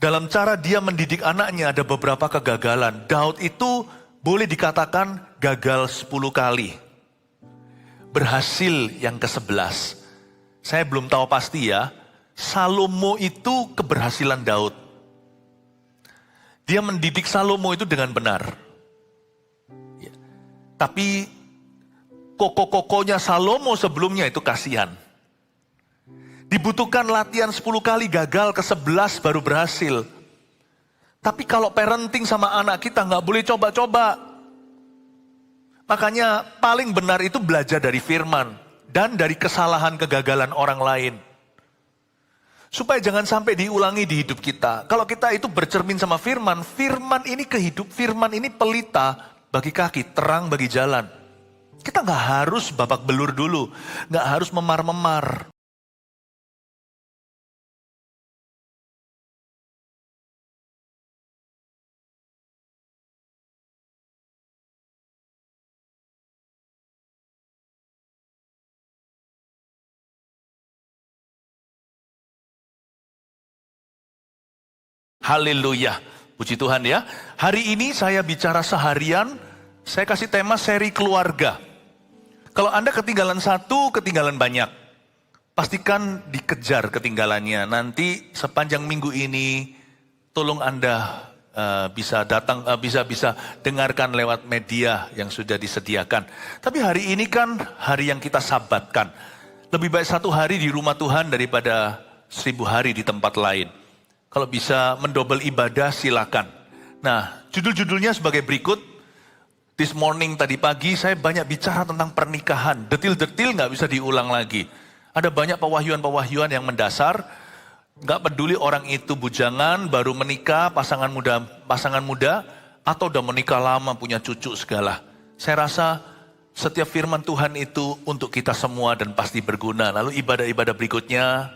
Dalam cara dia mendidik anaknya ada beberapa kegagalan. Daud itu boleh dikatakan gagal 10 kali. Berhasil yang ke-11. Saya belum tahu pasti ya. Salomo itu keberhasilan Daud. Dia mendidik Salomo itu dengan benar. Ya. Tapi koko-kokonya Salomo sebelumnya itu kasihan. Dibutuhkan latihan 10 kali, gagal ke-11 baru berhasil. Tapi kalau parenting sama anak kita nggak boleh coba-coba. Makanya paling benar itu belajar dari firman. Dan dari kesalahan kegagalan orang lain. Supaya jangan sampai diulangi di hidup kita. Kalau kita itu bercermin sama firman, firman ini kehidup, firman ini pelita bagi kaki, terang bagi jalan. Kita nggak harus babak belur dulu, nggak harus memar-memar. Haleluya, puji Tuhan ya. Hari ini saya bicara seharian, saya kasih tema seri keluarga. Kalau Anda ketinggalan satu, ketinggalan banyak. Pastikan dikejar ketinggalannya. Nanti sepanjang minggu ini, tolong Anda bisa datang, bisa dengarkan lewat media yang sudah disediakan. Tapi hari ini kan hari yang kita sabatkan. Lebih baik 1 hari di rumah Tuhan daripada 1000 hari di tempat lain. Kalau bisa mendobel ibadah silakan. Nah, judul-judulnya sebagai berikut. This morning tadi pagi saya banyak bicara tentang pernikahan. Detil-detil nggak bisa diulang lagi. Ada banyak pewahyuan-pewahyuan yang mendasar. Nggak peduli orang itu bujangan, baru menikah, pasangan muda, atau udah menikah lama punya cucu segala. Saya rasa setiap firman Tuhan itu untuk kita semua dan pasti berguna. Lalu ibadah-ibadah berikutnya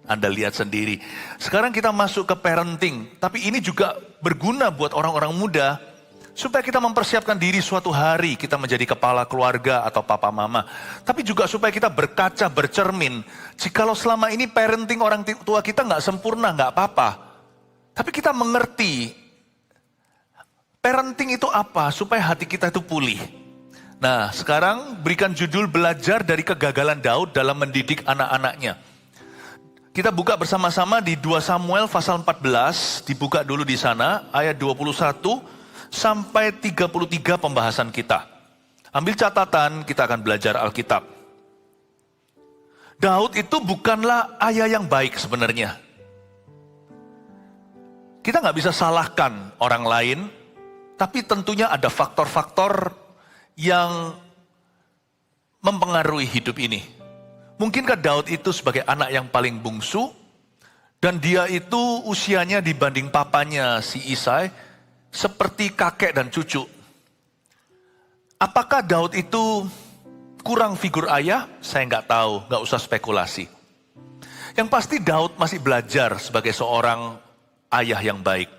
Anda lihat sendiri. Sekarang kita masuk ke parenting. Tapi ini juga berguna buat orang-orang muda. Supaya kita mempersiapkan diri suatu hari kita menjadi kepala keluarga atau papa mama. Tapi juga supaya kita berkaca, bercermin. Jikalau selama ini parenting orang tua kita nggak sempurna, nggak apa-apa. Tapi kita mengerti. Parenting itu apa? Supaya hati kita itu pulih. Nah sekarang berikan judul belajar dari kegagalan Daud dalam mendidik anak-anaknya. Kita buka bersama-sama di 2 Samuel pasal 14, dibuka dulu di sana, ayat 21 sampai 33 pembahasan kita. Ambil catatan, kita akan belajar Alkitab. Daud itu bukanlah ayah yang baik sebenarnya. Kita nggak bisa salahkan orang lain, tapi tentunya ada faktor-faktor yang mempengaruhi hidup ini. Mungkinkah Daud itu sebagai anak yang paling bungsu, dan dia itu usianya dibanding papanya si Isai, seperti kakek dan cucu. Apakah Daud itu kurang figur ayah? Saya nggak tahu, nggak usah spekulasi. Yang pasti Daud masih belajar sebagai seorang ayah yang baik.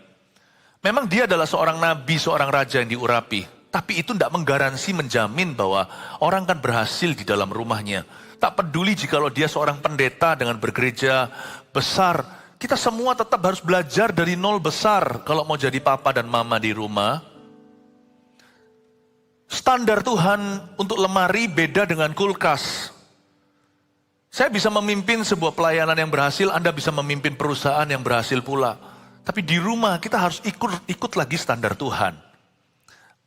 Memang dia adalah seorang nabi, seorang raja yang diurapi. Tapi itu tidak menggaransi menjamin bahwa orang kan berhasil di dalam rumahnya. Tak peduli jikalau dia seorang pendeta dengan bergereja besar. Kita semua tetap harus belajar dari nol besar kalau mau jadi papa dan mama di rumah. Standar Tuhan untuk lemari beda dengan kulkas. Saya bisa memimpin sebuah pelayanan yang berhasil, Anda bisa memimpin perusahaan yang berhasil pula. Tapi di rumah kita harus ikut lagi standar Tuhan.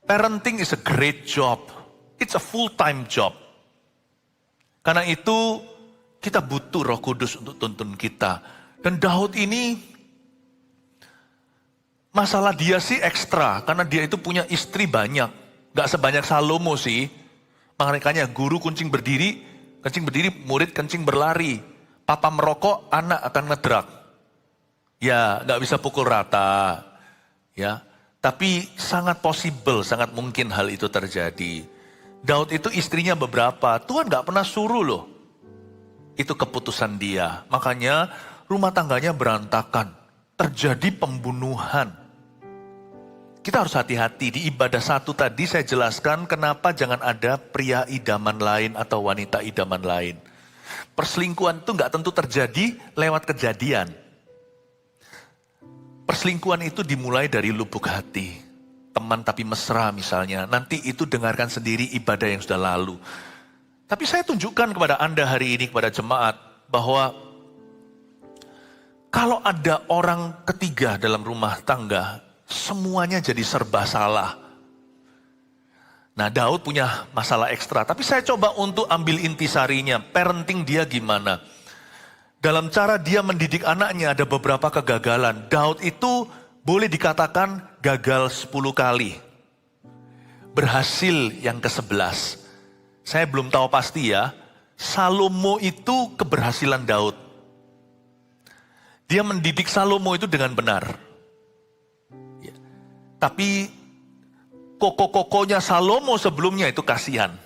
Parenting is a great job. It's a full-time job. Karena itu kita butuh Roh Kudus untuk tuntun kita. Dan Daud ini, masalah dia sih ekstra. Karena dia itu punya istri banyak. Gak sebanyak Salomo sih. Makanya guru kencing berdiri, murid kencing berlari. Papa merokok, anak akan ngedrak. Ya gak bisa pukul rata. Ya, tapi sangat possible, sangat mungkin hal itu terjadi. Daud itu istrinya beberapa, Tuhan gak pernah suruh loh. Itu keputusan dia. Makanya rumah tangganya berantakan. Terjadi pembunuhan. Kita harus hati-hati. Di ibadah 1 tadi saya jelaskan kenapa jangan ada pria idaman lain atau wanita idaman lain. Perselingkuhan itu gak tentu terjadi lewat kejadian. Perselingkuhan itu dimulai dari lubuk hati. Teman tapi mesra misalnya, nanti itu dengarkan sendiri ibadah yang sudah lalu. Tapi saya tunjukkan kepada Anda hari ini, kepada jemaat, bahwa kalau ada orang ketiga dalam rumah tangga, semuanya jadi serba salah. Nah, Daud punya masalah ekstra, tapi saya coba untuk ambil intisarinya, parenting dia gimana. Dalam cara dia mendidik anaknya ada beberapa kegagalan. Daud itu boleh dikatakan gagal 10 kali. Berhasil yang ke-11. Saya belum tahu pasti ya, Salomo itu keberhasilan Daud. Dia mendidik Salomo itu dengan benar. Ya. Tapi koko-kokonya Salomo sebelumnya itu kasihan.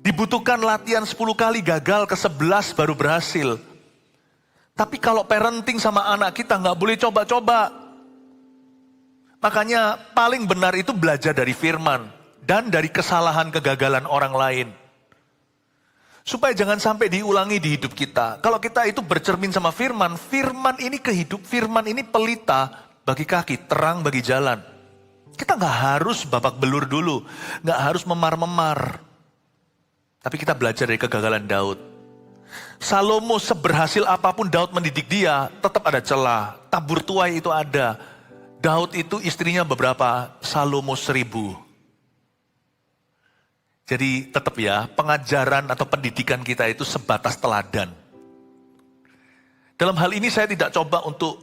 Dibutuhkan latihan 10 kali, gagal ke-11 baru berhasil. Tapi kalau parenting sama anak kita nggak boleh coba-coba. Makanya paling benar itu belajar dari firman dan dari kesalahan kegagalan orang lain. Supaya jangan sampai diulangi di hidup kita. Kalau kita itu bercermin sama firman, firman ini kehidup, firman ini pelita bagi kaki, terang bagi jalan. Kita nggak harus babak belur dulu, nggak harus memar-memar. Tapi kita belajar dari kegagalan Daud. Salomo seberhasil apapun Daud mendidik dia, tetap ada celah. Tabur tuai itu ada. Daud itu istrinya beberapa, Salomo 1000. Jadi tetap ya, pengajaran atau pendidikan kita itu sebatas teladan. Dalam hal ini saya tidak coba untuk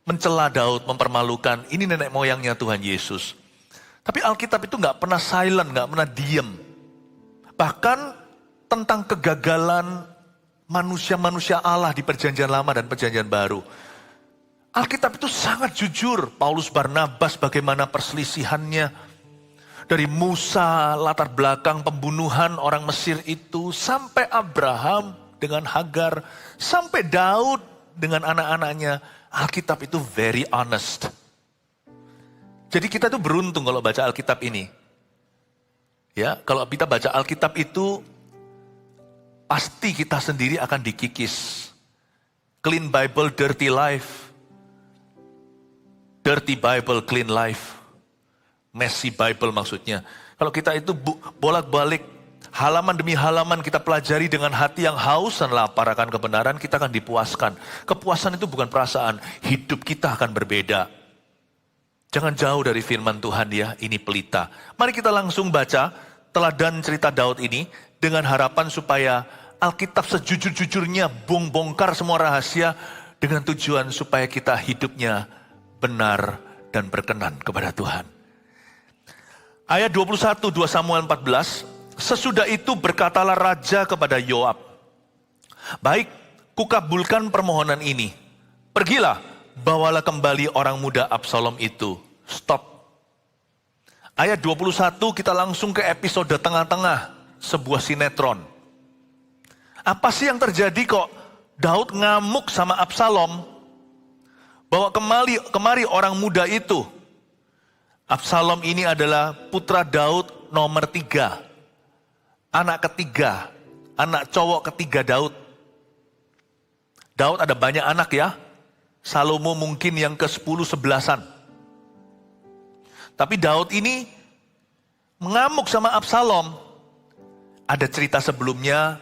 mencela Daud, mempermalukan. Ini nenek moyangnya Tuhan Yesus. Tapi Alkitab itu nggak pernah silent, nggak pernah diem. Bahkan tentang kegagalan manusia-manusia Allah di perjanjian lama dan perjanjian baru. Alkitab itu sangat jujur. Paulus Barnabas bagaimana perselisihannya. Dari Musa, latar belakang pembunuhan orang Mesir itu, sampai Abraham dengan Hagar, sampai Daud dengan anak-anaknya. Alkitab itu very honest. Jadi kita tuh beruntung kalau baca Alkitab ini. Ya, kalau kita baca Alkitab itu, pasti kita sendiri akan dikikis. Clean Bible, dirty life. Dirty Bible, clean life. Messy Bible maksudnya. Kalau kita itu bolak-balik, halaman demi halaman kita pelajari dengan hati yang haus dan lapar akan kebenaran, kita akan dipuaskan. Kepuasan itu bukan perasaan, hidup kita akan berbeda. Jangan jauh dari firman Tuhan ya, ini pelita. Mari kita langsung baca teladan cerita Daud ini dengan harapan supaya Alkitab sejujur-jujurnya bongkar semua rahasia dengan tujuan supaya kita hidupnya benar dan berkenan kepada Tuhan. Ayat 21, 2 Samuel 14, sesudah itu berkatalah raja kepada Yoab, baik, kukabulkan permohonan ini, pergilah, bawalah kembali orang muda Absalom itu. Stop. Ayat 21 kita langsung ke episode tengah-tengah, sebuah sinetron. Apa sih yang terjadi kok Daud ngamuk sama Absalom, bawa kemari orang muda itu. Absalom ini adalah putra Daud nomor 3. Anak ketiga, anak cowok ketiga Daud. Daud ada banyak anak ya. Salomo mungkin yang ke-10-11. Tapi Daud ini mengamuk sama Absalom. Ada cerita sebelumnya,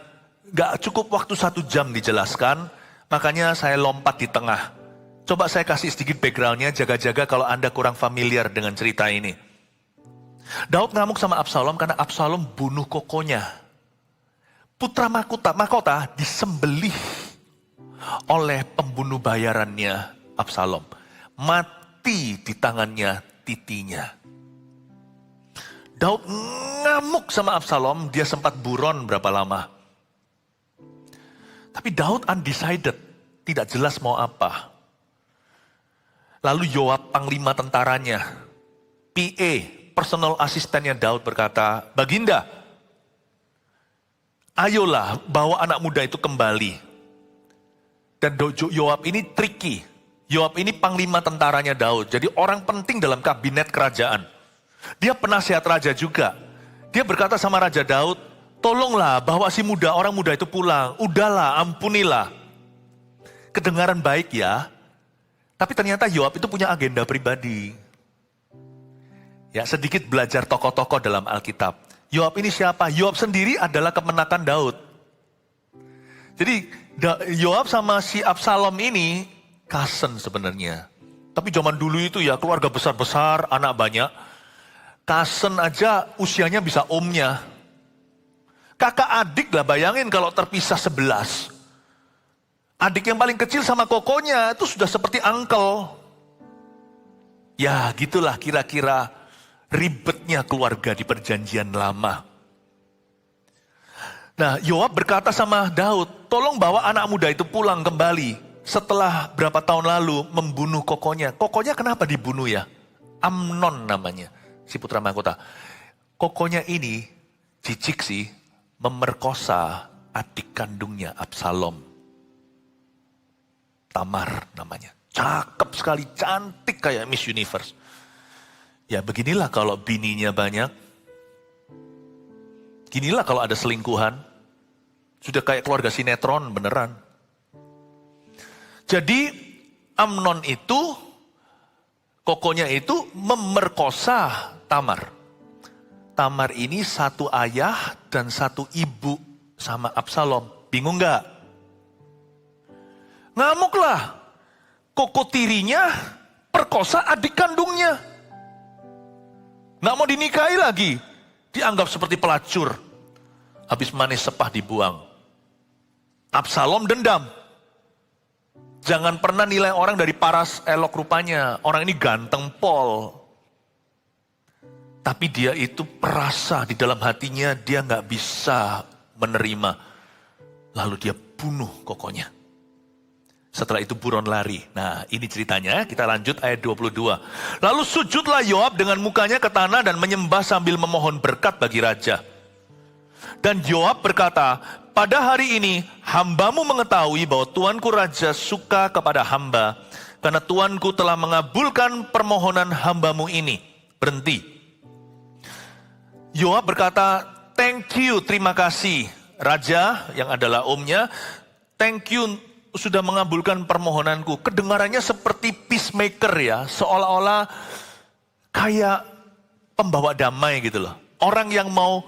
gak cukup waktu 1 jam dijelaskan, makanya saya lompat di tengah. Coba saya kasih sedikit backgroundnya, jaga-jaga kalau Anda kurang familiar dengan cerita ini. Daud ngamuk sama Absalom karena Absalom bunuh kokonya. Putra mahkota disembelih oleh pembunuh bayarannya Absalom. Mati di tangannya titinya. Daud ngamuk sama Absalom, dia sempat buron berapa lama. Tapi Daud undecided, tidak jelas mau apa. Lalu Yoab panglima tentaranya, PA, personal asistennya Daud berkata, Baginda, ayolah bawa anak muda itu kembali. Dan Yoab ini tricky. Yoab ini panglima tentaranya Daud. Jadi orang penting dalam kabinet kerajaan. Dia penasihat raja juga. Dia berkata sama Raja Daud, tolonglah bawa si orang muda itu pulang. Udahlah, ampunilah. Kedengaran baik ya. Tapi ternyata Yoab itu punya agenda pribadi. Ya, sedikit belajar tokoh-tokoh dalam Alkitab. Yoab ini siapa? Yoab sendiri adalah kemenakan Daud. Jadi Yoab sama si Absalom ini cousin sebenarnya. Tapi zaman dulu itu ya keluarga besar-besar, anak banyak. Cousin aja usianya bisa omnya. Kakak adik lah, bayangin kalau terpisah 11. Adik yang paling kecil sama kokonya itu sudah seperti uncle. Ya gitulah kira-kira ribetnya keluarga di perjanjian lama. Nah, Yoab berkata sama Daud, tolong bawa anak muda itu pulang kembali. Setelah berapa tahun lalu membunuh kokonya. Kokonya kenapa dibunuh ya? Amnon namanya, si putra mahkota. Kokonya ini, jijik sih, memerkosa adik kandungnya Absalom. Tamar namanya. Cakep sekali, cantik kayak Miss Universe. Ya beginilah kalau bininya banyak. Ginilah kalau ada selingkuhan. Sudah kayak keluarga sinetron beneran. Jadi Amnon itu, kokonya itu memerkosa Tamar. Tamar ini satu ayah dan satu ibu sama Absalom. Bingung gak? Ngamuklah. Koko tirinya perkosa adik kandungnya. Gak mau dinikahi lagi. Dianggap seperti pelacur. Habis manis sepah dibuang. Absalom dendam. Jangan pernah nilai orang dari paras elok rupanya. Orang ini ganteng pol. Tapi dia itu perasa di dalam hatinya dia gak bisa menerima. Lalu dia bunuh kokonya. Setelah itu buron lari. Nah ini ceritanya, kita lanjut ayat 22. Lalu sujudlah Yoab dengan mukanya ke tanah dan menyembah sambil memohon berkat bagi raja. Dan Yoab berkata, pada hari ini hambamu mengetahui bahwa tuanku raja suka kepada hamba. Karena tuanku telah mengabulkan permohonan hambamu ini. Berhenti. Yoab berkata, thank you, terima kasih. Raja yang adalah omnya, thank you sudah mengabulkan permohonanku. Kedengarannya seperti peacemaker ya. Seolah-olah kayak pembawa damai gitu loh. Orang yang mau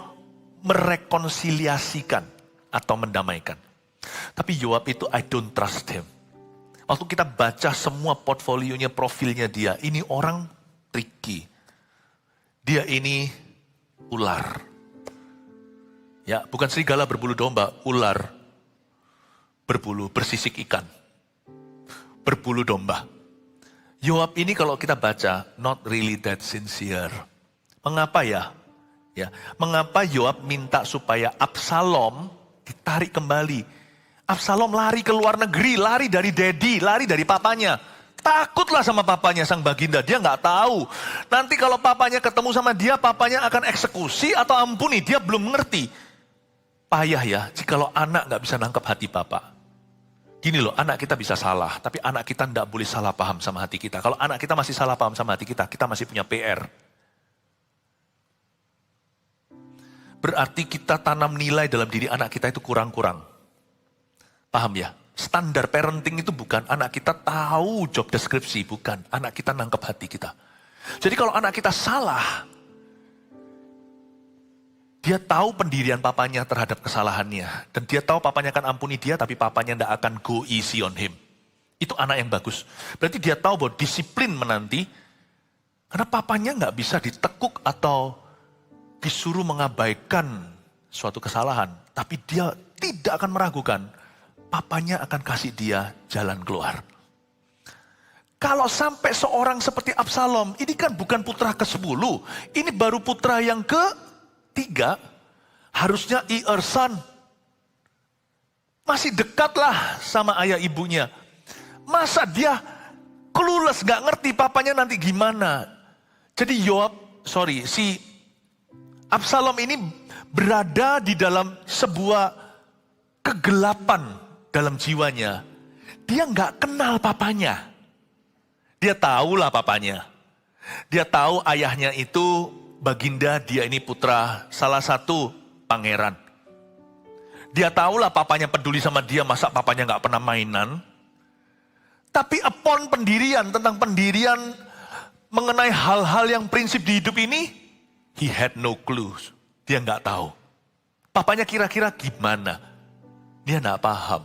merekonsiliasikan atau mendamaikan. Tapi Yoab itu I don't trust him. Waktu kita baca semua portfolionya, profilnya dia, ini orang tricky. Dia ini ular. Ya, bukan serigala berbulu domba, ular berbulu bersisik ikan. Berbulu domba. Yoab ini kalau kita baca, not really that sincere. Mengapa ya? Ya, mengapa Yoab minta supaya Absalom ditarik kembali? Absalom lari ke luar negeri, lari dari daddy, lari dari papanya. Takutlah sama papanya sang baginda, dia nggak tahu. Nanti kalau papanya ketemu sama dia, papanya akan eksekusi atau ampuni, dia belum mengerti. Payah ya, jikalau anak nggak bisa nangkep hati papa. Gini loh, anak kita bisa salah, tapi anak kita nggak boleh salah paham sama hati kita. Kalau anak kita masih salah paham sama hati kita masih punya PR. Berarti kita tanam nilai dalam diri anak kita itu kurang-kurang. Paham ya? Standar parenting itu bukan anak kita tahu job deskripsi, bukan. Anak kita nangkep hati kita. Jadi kalau anak kita salah, dia tahu pendirian papanya terhadap kesalahannya. Dan dia tahu papanya akan ampuni dia, tapi papanya tidak akan go easy on him. Itu anak yang bagus. Berarti dia tahu bahwa disiplin menanti, karena papanya nggak bisa ditekuk atau disuruh mengabaikan suatu kesalahan. Tapi dia tidak akan meragukan. Papanya akan kasih dia jalan keluar. Kalau sampai seorang seperti Absalom, ini kan bukan putra ke-10. Ini baru putra yang ke-3. Harusnya son. Masih dekatlah sama ayah ibunya. Masa dia clueless, gak ngerti papanya nanti gimana. Jadi si Absalom ini berada di dalam sebuah kegelapan dalam jiwanya. Dia nggak kenal papanya. Dia tahulah papanya. Dia tahu ayahnya itu baginda, dia ini putra salah satu pangeran. Dia tahulah papanya peduli sama dia, masa papanya nggak pernah mainan. Tapi upon pendirian, tentang pendirian mengenai hal-hal yang prinsip di hidup ini, he had no clues. Dia nggak tahu. Papanya kira-kira gimana? Dia nggak paham.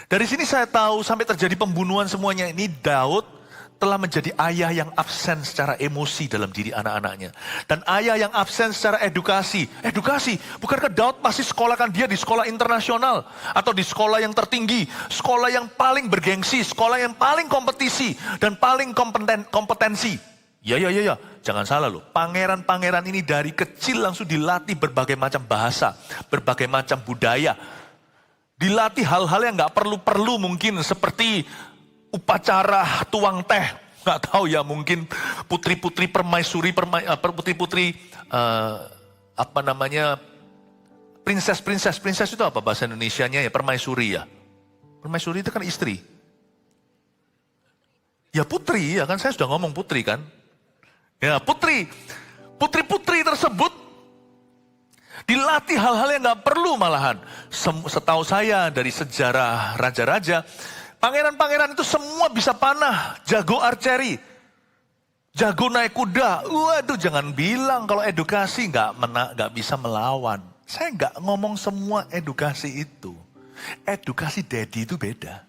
Dari sini saya tahu sampai terjadi pembunuhan semuanya ini, Daud telah menjadi ayah yang absen secara emosi dalam diri anak-anaknya. Dan ayah yang absen secara edukasi. Edukasi, bukankah Daud pasti sekolahkan dia di sekolah internasional? Atau di sekolah yang tertinggi, sekolah yang paling bergengsi, sekolah yang paling kompetisi, dan paling kompetensi. Ya, jangan salah loh. Pangeran-pangeran ini dari kecil langsung dilatih berbagai macam bahasa, berbagai macam budaya. Dilatih hal-hal yang gak perlu-perlu mungkin, seperti upacara tuang teh, nggak tahu ya, mungkin putri-putri permaisuri, putri-putri princess itu apa bahasa Indonesianya ya, permaisuri ya. Permaisuri itu kan istri. Ya putri ya kan, saya sudah ngomong putri kan. Ya putri-putri tersebut dilatih hal-hal yang nggak perlu malahan. Setahu saya dari sejarah raja-raja, pangeran-pangeran itu semua bisa panah, jago archery, jago naik kuda. Waduh, jangan bilang kalau edukasi nggak bisa melawan. Saya nggak ngomong semua edukasi itu. Edukasi daddy itu beda.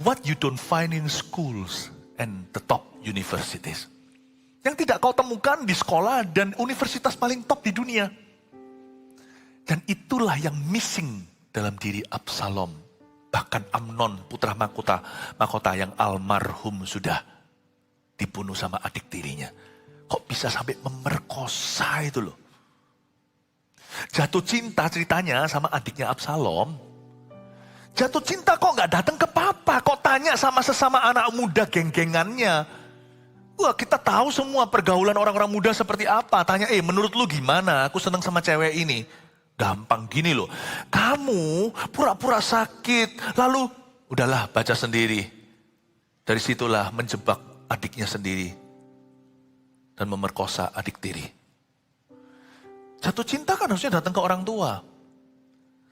What you don't find in schools and the top universities. Yang tidak kau temukan di sekolah dan universitas paling top di dunia. Dan itulah yang missing dalam diri Absalom. Bahkan Amnon, putra mahkota yang almarhum sudah dibunuh sama adik tirinya. Kok bisa sampai memerkosa itu loh. Jatuh cinta ceritanya sama adiknya Absalom. Jatuh cinta kok gak datang ke papa, kok tanya sama sesama anak muda geng-gengannya. Wah, kita tahu semua pergaulan orang-orang muda seperti apa. Tanya, menurut lu gimana? Aku seneng sama cewek ini. Gampang gini loh, kamu pura-pura sakit, lalu udahlah baca sendiri. Dari situlah menjebak adiknya sendiri dan memerkosa adik tiri. Jatuh cinta kan harusnya datang ke orang tua.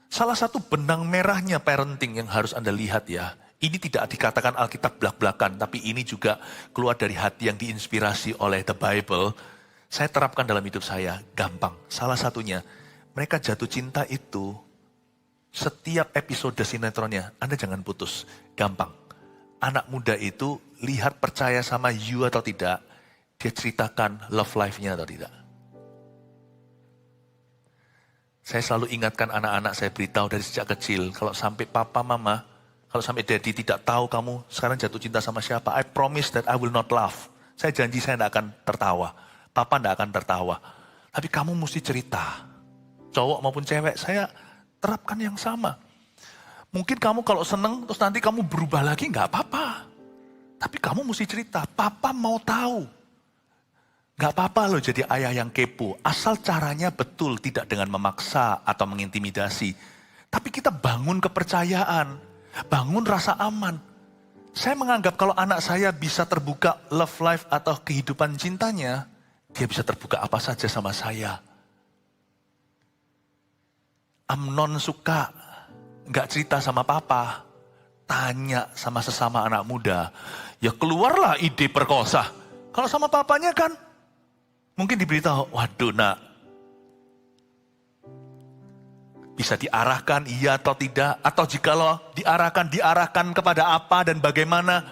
Salah satu benang merahnya parenting yang harus Anda lihat ya. Ini tidak dikatakan Alkitab belak-belakan, tapi ini juga keluar dari hati yang diinspirasi oleh the Bible. Saya terapkan dalam hidup saya, gampang. Salah satunya, mereka jatuh cinta itu, setiap episode sinetronnya, Anda jangan putus. Gampang. Anak muda itu lihat percaya sama you atau tidak, dia ceritakan love life-nya atau tidak. Saya selalu ingatkan anak-anak, saya beritahu dari sejak kecil, kalau sampai papa mama, kalau sampai daddy tidak tahu kamu sekarang jatuh cinta sama siapa, I promise that I will not laugh. Saya janji saya tidak akan tertawa. Papa tidak akan tertawa. Tapi kamu mesti cerita. Cowok maupun cewek, saya terapkan yang sama. Mungkin kamu kalau seneng, terus nanti kamu berubah lagi, nggak apa-apa. Tapi kamu mesti cerita, papa mau tahu. Nggak apa-apa loh jadi ayah yang kepo, asal caranya betul, tidak dengan memaksa atau mengintimidasi. Tapi kita bangun kepercayaan, bangun rasa aman. Saya menganggap kalau anak saya bisa terbuka love life atau kehidupan cintanya, dia bisa terbuka apa saja sama saya. Amnon suka nggak cerita sama papa, tanya sama sesama anak muda, ya keluarlah ide perkosa. Kalau sama papanya kan, mungkin diberitahu, waduh nak, bisa diarahkan iya atau tidak, atau jikalau diarahkan kepada apa dan bagaimana.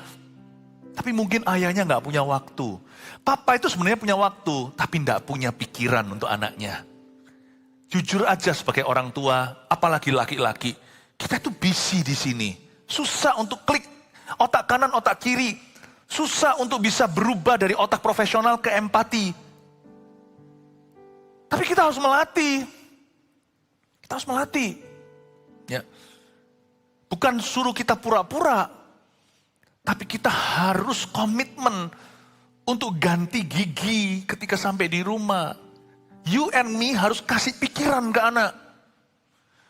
Tapi mungkin ayahnya nggak punya waktu. Papa itu sebenarnya punya waktu, tapi nggak punya pikiran untuk anaknya. Jujur aja sebagai orang tua, apalagi laki-laki, kita itu busy di sini. Susah untuk klik otak kanan, otak kiri. Susah untuk bisa berubah dari otak profesional ke empati. Tapi kita harus melatih. Kita harus melatih. Ya. Bukan suruh kita pura-pura, tapi kita harus komitmen untuk ganti gigi ketika sampai di rumah. You and me harus kasih pikiran ke anak.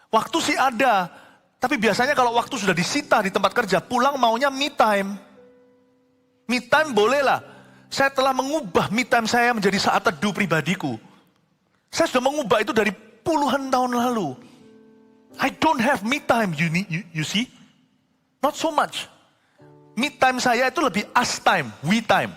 Waktu sih ada, tapi biasanya kalau waktu sudah disita di tempat kerja, pulang maunya me time. Me time bolehlah. Saya telah mengubah me time saya menjadi saat teduh pribadiku. Saya sudah mengubah itu dari puluhan tahun lalu. I don't have me time, you see. Not so much. Me time saya itu lebih us time, we time.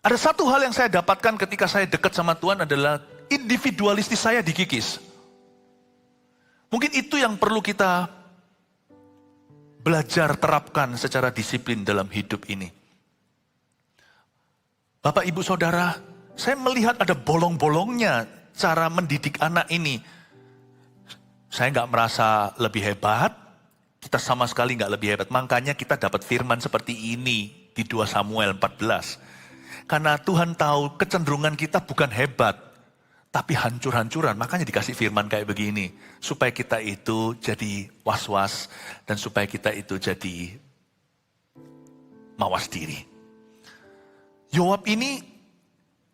Ada satu hal yang saya dapatkan ketika saya dekat sama Tuhan adalah individualistis saya dikikis. Mungkin itu yang perlu kita belajar terapkan secara disiplin dalam hidup ini. Bapak, Ibu, Saudara, saya melihat ada bolong-bolongnya cara mendidik anak ini. Saya nggak merasa lebih hebat, kita sama sekali nggak lebih hebat. Makanya kita dapat firman seperti ini di 2 Samuel 14. Karena Tuhan tahu kecenderungan kita bukan hebat, tapi hancur-hancuran. Makanya dikasih firman kayak begini. Supaya kita itu jadi was-was, dan supaya kita itu jadi mawas diri. Yoab ini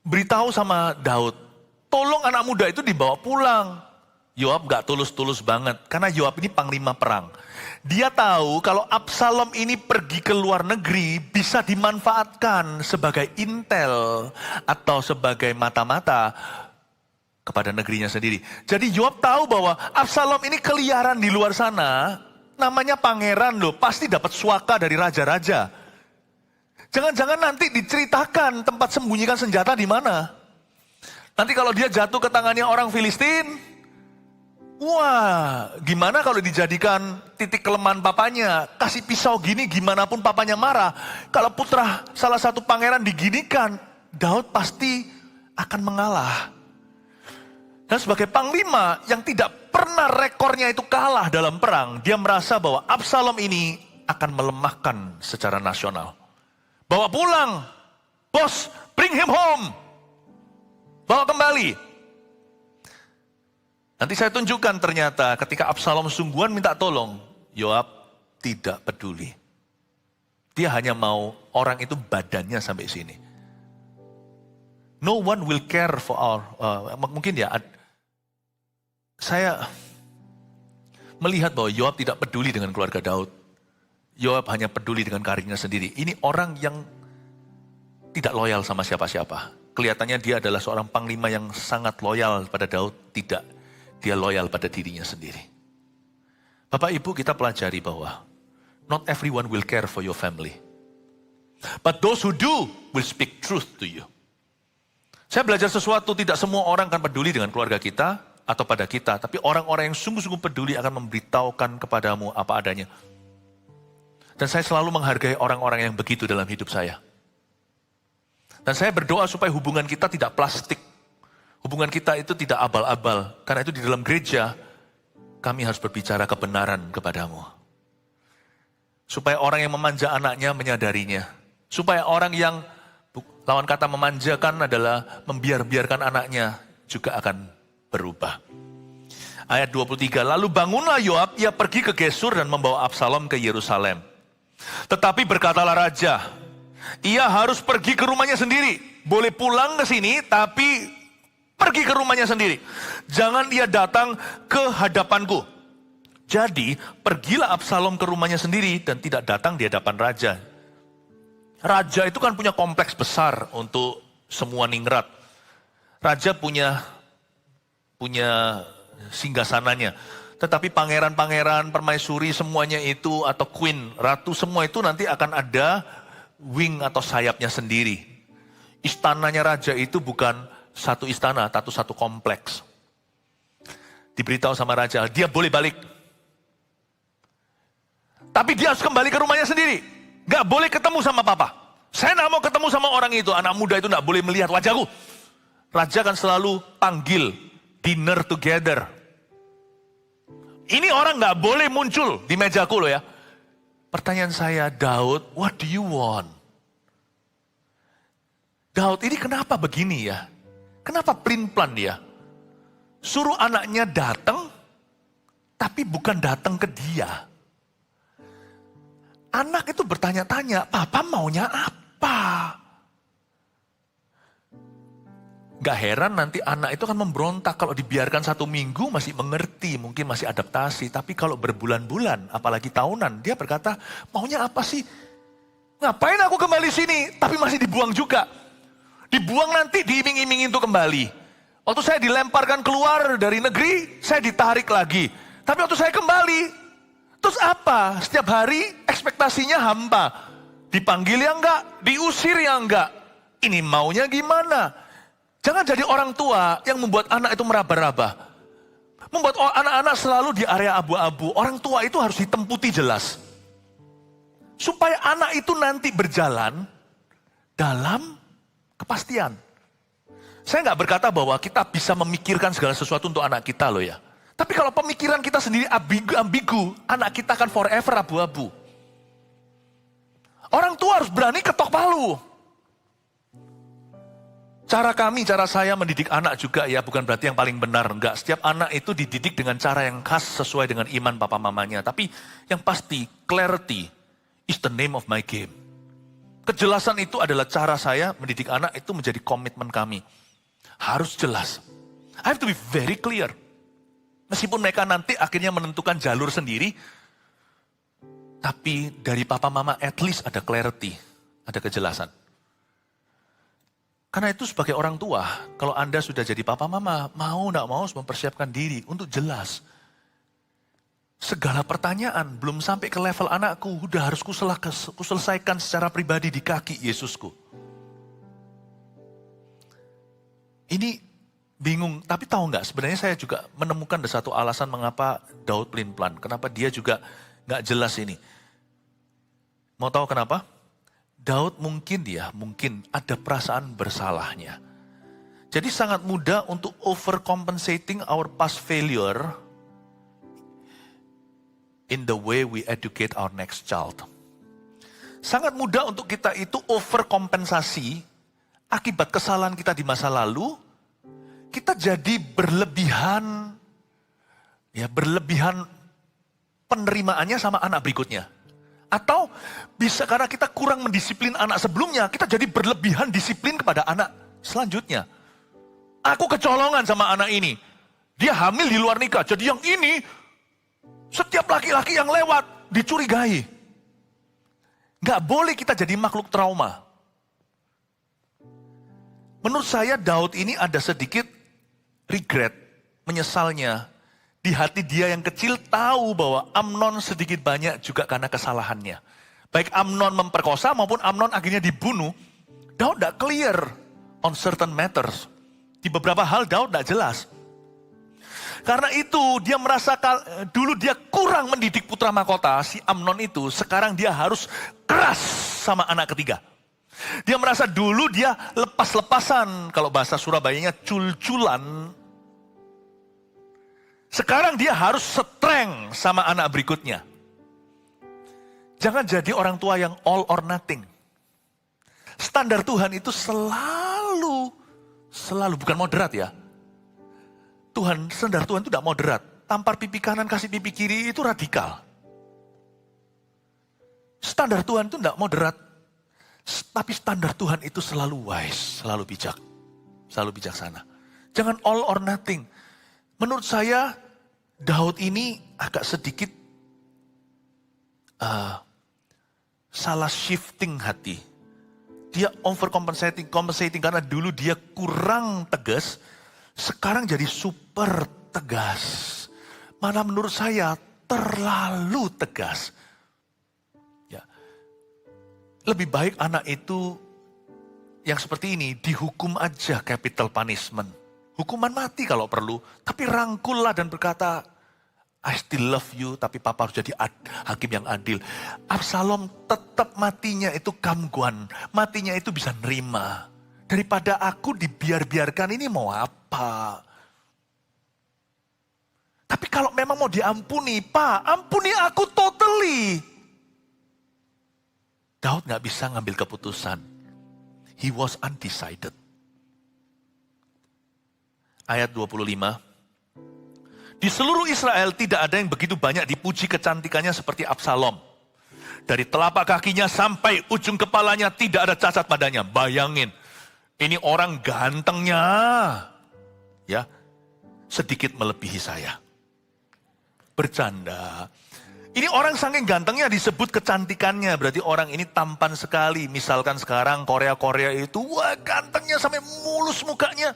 beritahu sama Daud, tolong anak muda itu dibawa pulang. Yoab gak tulus-tulus banget, karena Yoab ini panglima perang. Dia tahu kalau Absalom ini pergi ke luar negeri bisa dimanfaatkan sebagai intel atau sebagai mata-mata kepada negerinya sendiri. Jadi Yoab tahu bahwa Absalom ini keliaran di luar sana, namanya pangeran loh, pasti dapat suaka dari raja-raja. Jangan-jangan nanti diceritakan tempat sembunyikan senjata di mana. Nanti kalau dia jatuh ke tangannya orang Filistin, wah, gimana kalau dijadikan titik kelemahan papanya? Kasih pisau gini, gimana pun papanya marah. Kalau putra salah satu pangeran diginikan, Daud pasti akan mengalah. Dan sebagai panglima yang tidak pernah rekornya itu kalah dalam perang, dia merasa bahwa Absalom ini akan melemahkan secara nasional. Bawa pulang, bos, bring him home. Bawa kembali. Nanti saya tunjukkan ternyata ketika Absalom sungguhan minta tolong, Yoab tidak peduli. Dia hanya mau orang itu badannya sampai sini. No one will care for our, mungkin ya, saya melihat bahwa Yoab tidak peduli dengan keluarga Daud. Yoab hanya peduli dengan karirnya sendiri. Ini orang yang tidak loyal sama siapa-siapa. Kelihatannya dia adalah seorang panglima yang sangat loyal pada Daud. Tidak. Dia loyal pada dirinya sendiri. Bapak Ibu, kita pelajari bahwa not everyone will care for your family. But those who do will speak truth to you. Saya belajar sesuatu, tidak semua orang akan peduli dengan keluarga kita atau pada kita. Tapi orang-orang yang sungguh-sungguh peduli akan memberitahukan kepadamu apa adanya. Dan saya selalu menghargai orang-orang yang begitu dalam hidup saya. Dan saya berdoa supaya hubungan kita tidak plastik. Hubungan kita itu tidak abal-abal. Karena itu di dalam gereja, kami harus berbicara kebenaran kepadamu. Supaya orang yang memanja anaknya menyadarinya. Supaya orang yang, lawan kata memanjakan adalah membiarkan anaknya juga akan berubah. Ayat 23, lalu bangunlah Yoab, ia pergi ke Gesur dan membawa Absalom ke Yerusalem. Tetapi berkatalah raja, ia harus pergi ke rumahnya sendiri. Boleh pulang ke sini, tapi pergi ke rumahnya sendiri. Jangan dia datang ke hadapanku. Jadi, pergilah Absalom ke rumahnya sendiri dan tidak datang di hadapan raja. Raja itu kan punya kompleks besar untuk semua ningrat. Raja punya singgasananya. Tetapi pangeran-pangeran, permaisuri semuanya itu, atau queen, ratu semua itu nanti akan ada wing atau sayapnya sendiri. Istananya raja itu bukan satu istana, satu kompleks. Diberitahu sama raja, dia boleh balik. Tapi dia harus kembali ke rumahnya sendiri. Gak boleh ketemu sama papa. Saya gak mau ketemu sama orang itu, anak muda itu gak boleh melihat wajahku. Raja kan selalu panggil, dinner together. Ini orang gak boleh muncul di mejaku loh ya. Pertanyaan saya, Daud, what do you want? Daud ini kenapa begini ya? Kenapa pelin-pelan dia? Suruh anaknya datang, tapi bukan datang ke dia. Anak itu bertanya-tanya, papa maunya apa? Gak heran nanti anak itu akan memberontak. Kalau dibiarkan 1 minggu masih mengerti, mungkin masih adaptasi. Tapi kalau berbulan-bulan, apalagi tahunan, dia berkata, maunya apa sih? Ngapain aku kembali sini? Tapi masih dibuang juga. Dibuang nanti diiming-imingin untuk kembali. Waktu saya dilemparkan keluar dari negeri, saya ditarik lagi. Tapi waktu saya kembali, Terus apa? Setiap hari ekspektasinya hampa. Dipanggil ya enggak, diusir ya enggak. Ini maunya gimana? Jangan jadi orang tua yang membuat anak itu meraba-raba. Membuat anak-anak selalu di area abu-abu. Orang tua itu harus ditemputi jelas. Supaya anak itu nanti berjalan dalam kepastian. Saya nggak berkata bahwa kita bisa memikirkan segala sesuatu untuk anak kita loh ya. Tapi kalau pemikiran kita sendiri ambigu, anak kita akan forever abu-abu. Orang tua harus berani ketok palu. Cara saya mendidik anak juga ya, bukan berarti yang paling benar, enggak. Setiap anak itu dididik dengan cara yang khas sesuai dengan iman papa mamanya. Tapi yang pasti, clarity is the name of my game. Kejelasan itu adalah cara saya mendidik anak, itu menjadi komitmen kami. Harus jelas. I have to be very clear. Meskipun mereka nanti akhirnya menentukan jalur sendiri, tapi dari papa mama at least ada clarity, ada kejelasan. Karena itu sebagai orang tua, kalau Anda sudah jadi papa mama, mau tidak mau harus mempersiapkan diri untuk jelas. Segala pertanyaan belum sampai ke level anakku, udah harus kuselesaikan secara pribadi di kaki Yesusku. Ini bingung, tapi tahu nggak? Sebenarnya saya juga menemukan ada satu alasan mengapa Daud pelin-pelan. Kenapa dia juga nggak jelas ini. Mau tahu kenapa? Daud mungkin ada perasaan bersalahnya. Jadi sangat mudah untuk overcompensating our past failure in the way we educate our next child. Sangat mudah untuk kita itu overkompensasi akibat kesalahan kita di masa lalu. Kita jadi berlebihan penerimaannya sama anak berikutnya. Atau bisa karena kita kurang mendisiplin anak sebelumnya, kita jadi berlebihan disiplin kepada anak selanjutnya. Aku kecolongan sama anak ini. Dia hamil di luar nikah. Jadi yang ini, setiap laki-laki yang lewat dicurigai. Gak boleh kita jadi makhluk trauma. Menurut saya Daud ini ada sedikit regret, menyesalnya. Di hati dia yang kecil tahu bahwa Amnon sedikit banyak juga karena kesalahannya. Baik Amnon memperkosa maupun Amnon akhirnya dibunuh. Daud tidak clear on certain matters. Di beberapa hal Daud tidak jelas. Karena itu dia merasa dulu dia kurang mendidik putra mahkota si Amnon itu. Sekarang dia harus keras sama anak ketiga. Dia merasa dulu dia lepas-lepasan. Kalau bahasa Surabayanya cul-culan. Sekarang dia harus strength sama anak berikutnya. Jangan jadi orang tua yang all or nothing. Standar Tuhan itu selalu bukan moderat ya. Standar Tuhan itu tidak moderat. Tampar pipi kanan, kasih pipi kiri itu radikal. Standar Tuhan itu tidak moderat. Tapi standar Tuhan itu selalu wise, selalu bijak. Selalu bijaksana. Jangan all or nothing. Menurut saya, Daud ini agak sedikit salah shifting hati. Dia overcompensating karena dulu dia kurang tegas, sekarang jadi super tegas. Malah menurut saya terlalu tegas. Ya. Lebih baik anak itu yang seperti ini dihukum aja capital punishment. Hukuman mati kalau perlu, tapi rangkullah dan berkata, I still love you, tapi papa harus jadi hakim yang adil. Absalom tetap matinya itu kamguan, matinya itu bisa nerima. Daripada aku dibiarkan ini mau apa? Tapi kalau memang mau diampuni, Pak, ampuni aku totally. Daud gak bisa ngambil keputusan. He was undecided. Ayat 25. Di seluruh Israel tidak ada yang begitu banyak dipuji kecantikannya seperti Absalom. Dari telapak kakinya sampai ujung kepalanya tidak ada cacat padanya. Bayangin, ini orang gantengnya. Ya, sedikit melebihi saya. Bercanda. Ini orang saking gantengnya disebut kecantikannya. Berarti orang ini tampan sekali. Misalkan sekarang Korea itu, wah gantengnya sampai mulus mukanya.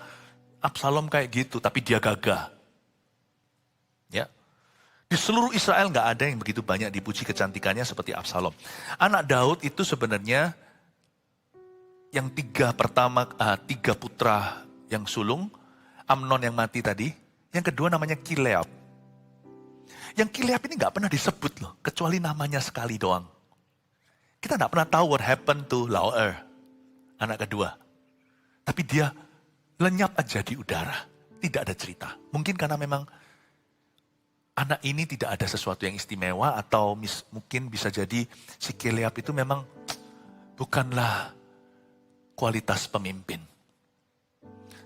Absalom kayak gitu, tapi dia gagah. Ya. Di seluruh Israel nggak ada yang begitu banyak dipuji kecantikannya seperti Absalom. Anak Daud itu sebenarnya yang tiga putra yang sulung, Amnon yang mati tadi, yang kedua namanya Kileab. Yang Kileab ini nggak pernah disebut loh, kecuali namanya sekali doang. Kita nggak pernah tahu what happened to Lauer, anak kedua. Tapi dia lenyap aja di udara, tidak ada cerita. Mungkin karena memang anak ini tidak ada sesuatu yang istimewa, atau mungkin bisa jadi si Kileab itu memang bukanlah kualitas pemimpin.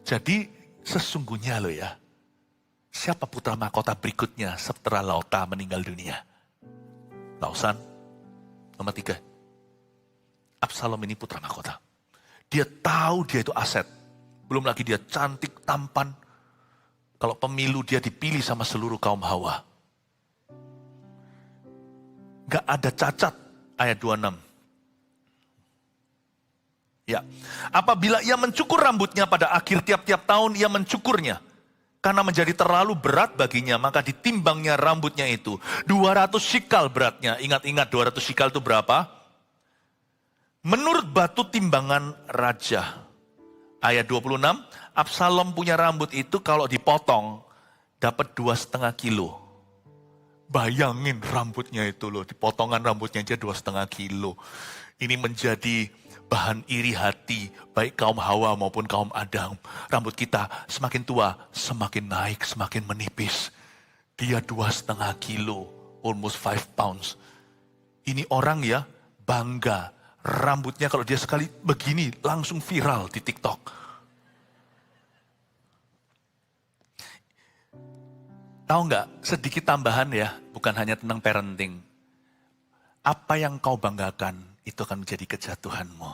Jadi sesungguhnya loh ya, siapa putra mahkota berikutnya setelah Lauta meninggal dunia? Lausan, nomor 3. Absalom ini putra mahkota. Dia tahu dia itu aset. Belum lagi dia cantik, tampan. Kalau pemilu dia dipilih sama seluruh kaum Hawa. Gak ada cacat, ayat 26. Ya, apabila ia mencukur rambutnya pada akhir tiap-tiap tahun, ia mencukurnya. Karena menjadi terlalu berat baginya, maka ditimbangnya rambutnya itu. 200 shikal beratnya. Ingat-ingat 200 shikal itu berapa? Menurut batu timbangan raja. Ayat 26, Absalom punya rambut itu kalau dipotong, dapat 2,5 kilo. Bayangin rambutnya itu loh, dipotongan rambutnya aja 2,5 kilo. Ini menjadi bahan iri hati, baik kaum Hawa maupun kaum Adam. Rambut kita semakin tua, semakin naik, semakin menipis. Dia 2,5 kilo, almost 5 pounds. Ini orang ya, bangga. Rambutnya kalau dia sekali begini, langsung viral di TikTok. Tahu nggak, sedikit tambahan ya, bukan hanya tentang parenting. Apa yang kau banggakan, itu akan menjadi kejatuhanmu.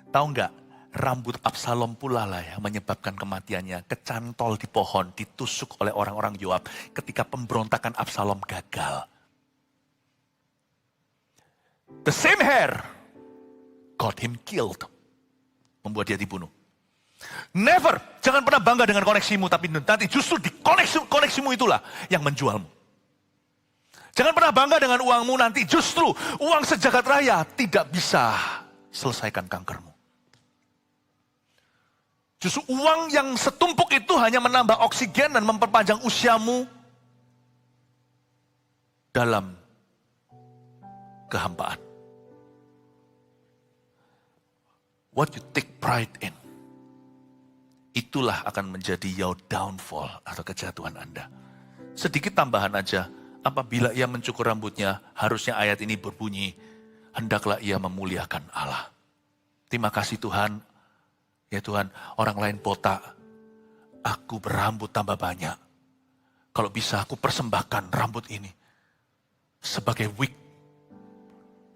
Tahu nggak, rambut Absalom pula lah yang menyebabkan kematiannya. Kecantol di pohon, ditusuk oleh orang-orang Yoab ketika pemberontakan Absalom gagal. The same hair got him killed. Membuat dia dibunuh. Never, jangan pernah bangga dengan koneksimu, tapi nanti justru di koneksimu itulah yang menjualmu. Jangan pernah bangga dengan uangmu, nanti justru uang sejagat raya tidak bisa selesaikan kankermu. Justru uang yang setumpuk itu hanya menambah oksigen dan memperpanjang usiamu dalam kehampaan. What you take pride in, itulah akan menjadi your downfall atau kejatuhan Anda. Sedikit tambahan aja, apabila ia mencukur rambutnya, harusnya ayat ini berbunyi, hendaklah ia memuliakan Allah. Terima kasih Tuhan, ya Tuhan, orang lain botak, aku berambut tambah banyak. Kalau bisa aku persembahkan rambut ini sebagai wig.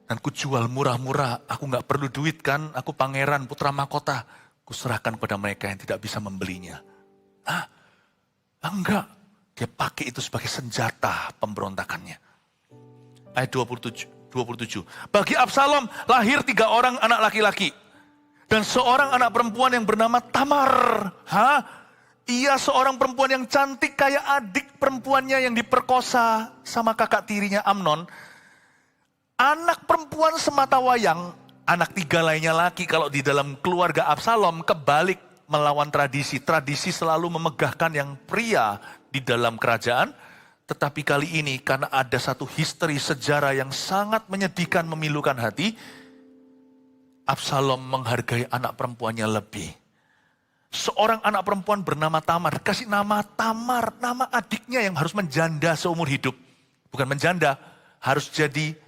Dan ku jual murah-murah, aku gak perlu duit kan, aku pangeran putra mahkota. Kuserahkan kepada mereka yang tidak bisa membelinya. Enggak. Dia pakai itu sebagai senjata pemberontakannya. Ayat 27. Bagi Absalom lahir 3 orang anak laki-laki. Dan seorang anak perempuan yang bernama Tamar. Ia seorang perempuan yang cantik kayak adik perempuannya yang diperkosa sama kakak tirinya Amnon. Anak perempuan semata wayang. Anak 3 lainnya laki, kalau di dalam keluarga Absalom kebalik melawan tradisi. Tradisi selalu memegahkan yang pria di dalam kerajaan. Tetapi kali ini karena ada satu histeri sejarah yang sangat menyedihkan, memilukan hati. Absalom menghargai anak perempuannya lebih. Seorang anak perempuan bernama Tamar. Kasih nama Tamar, nama adiknya yang harus menjanda seumur hidup. Bukan menjanda, harus jadi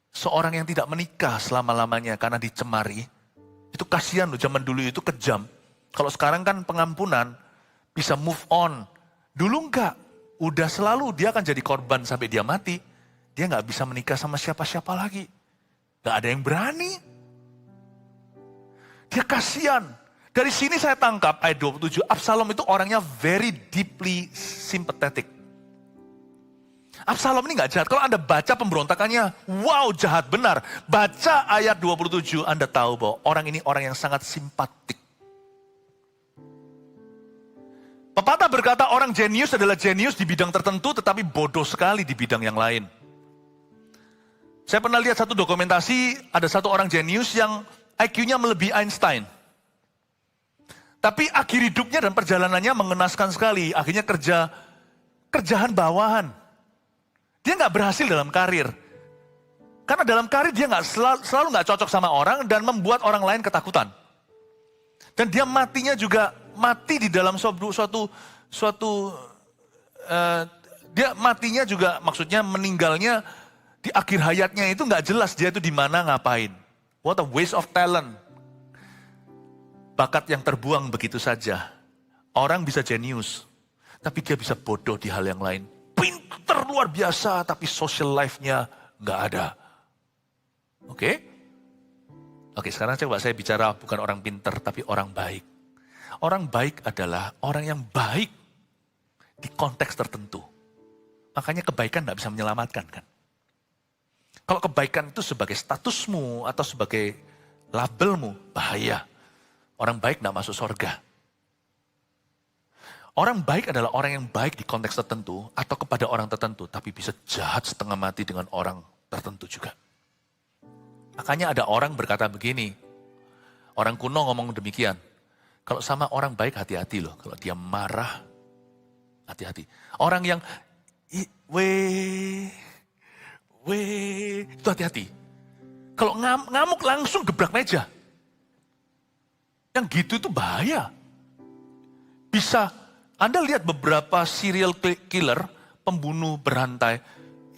seorang yang tidak menikah selama-lamanya karena dicemari. Itu kasihan loh, zaman dulu itu kejam. Kalau sekarang kan pengampunan, bisa move on. Dulu enggak, udah selalu dia akan jadi korban sampai dia mati. Dia nggak bisa menikah sama siapa-siapa lagi. Nggak ada yang berani. Dia kasihan. Dari sini saya tangkap ayat 27, Absalom itu orangnya very deeply sympathetic. Absalom ini gak jahat. Kalau Anda baca pemberontakannya, wow jahat benar. Baca ayat 27, Anda tahu bahwa orang ini orang yang sangat simpatik. Pepatah berkata orang jenius adalah jenius di bidang tertentu tetapi bodoh sekali di bidang yang lain. Saya pernah lihat satu dokumentasi, ada satu orang jenius yang IQ-nya melebihi Einstein. Tapi akhir hidupnya dan perjalanannya mengenaskan sekali. Akhirnya kerjaan bawahan. Dia nggak berhasil dalam karir. Karena dalam karir dia selalu nggak cocok sama orang dan membuat orang lain ketakutan. Dan dia matinya juga mati di dalam dia matinya juga maksudnya meninggalnya di akhir hayatnya itu nggak jelas dia itu di mana ngapain. What a waste of talent. Bakat yang terbuang begitu saja. Orang bisa jenius, tapi dia bisa bodoh di hal yang lain. Pinter luar biasa, tapi social life-nya nggak ada. Oke? Oke, sekarang coba saya bicara bukan orang pinter, tapi orang baik. Orang baik adalah orang yang baik di konteks tertentu. Makanya kebaikan nggak bisa menyelamatkan kan. Kalau kebaikan itu sebagai statusmu atau sebagai labelmu, bahaya. Orang baik nggak masuk surga. Orang baik adalah orang yang baik di konteks tertentu atau kepada orang tertentu, tapi bisa jahat setengah mati dengan orang tertentu juga. Makanya ada orang berkata begini, orang kuno ngomong demikian, kalau sama orang baik hati-hati loh, kalau dia marah, hati-hati. Orang yang, itu hati-hati. Kalau ngamuk langsung gebrak meja. Yang gitu itu bahaya. Bisa, Anda lihat beberapa serial killer, pembunuh berantai,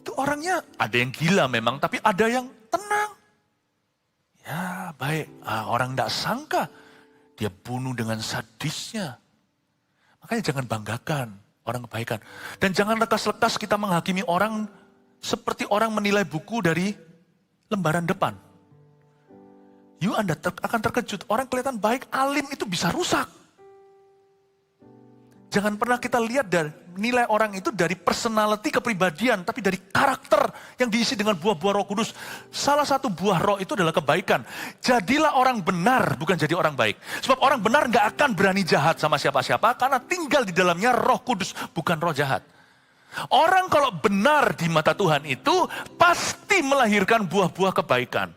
itu orangnya ada yang gila memang, tapi ada yang tenang. Ya baik, orang tidak sangka dia bunuh dengan sadisnya. Makanya jangan banggakan orang kebaikan. Dan jangan lekas-lekas kita menghakimi orang seperti orang menilai buku dari lembaran depan. Anda akan terkejut, orang kelihatan baik, alim itu bisa rusak. Jangan pernah kita lihat dan nilai orang itu dari personality, kepribadian, tapi dari karakter yang diisi dengan buah-buah Roh Kudus. Salah satu buah roh itu adalah kebaikan. Jadilah orang benar, bukan jadi orang baik. Sebab orang benar nggak akan berani jahat sama siapa-siapa, karena tinggal di dalamnya Roh Kudus, bukan roh jahat. Orang kalau benar di mata Tuhan itu pasti melahirkan buah-buah kebaikan.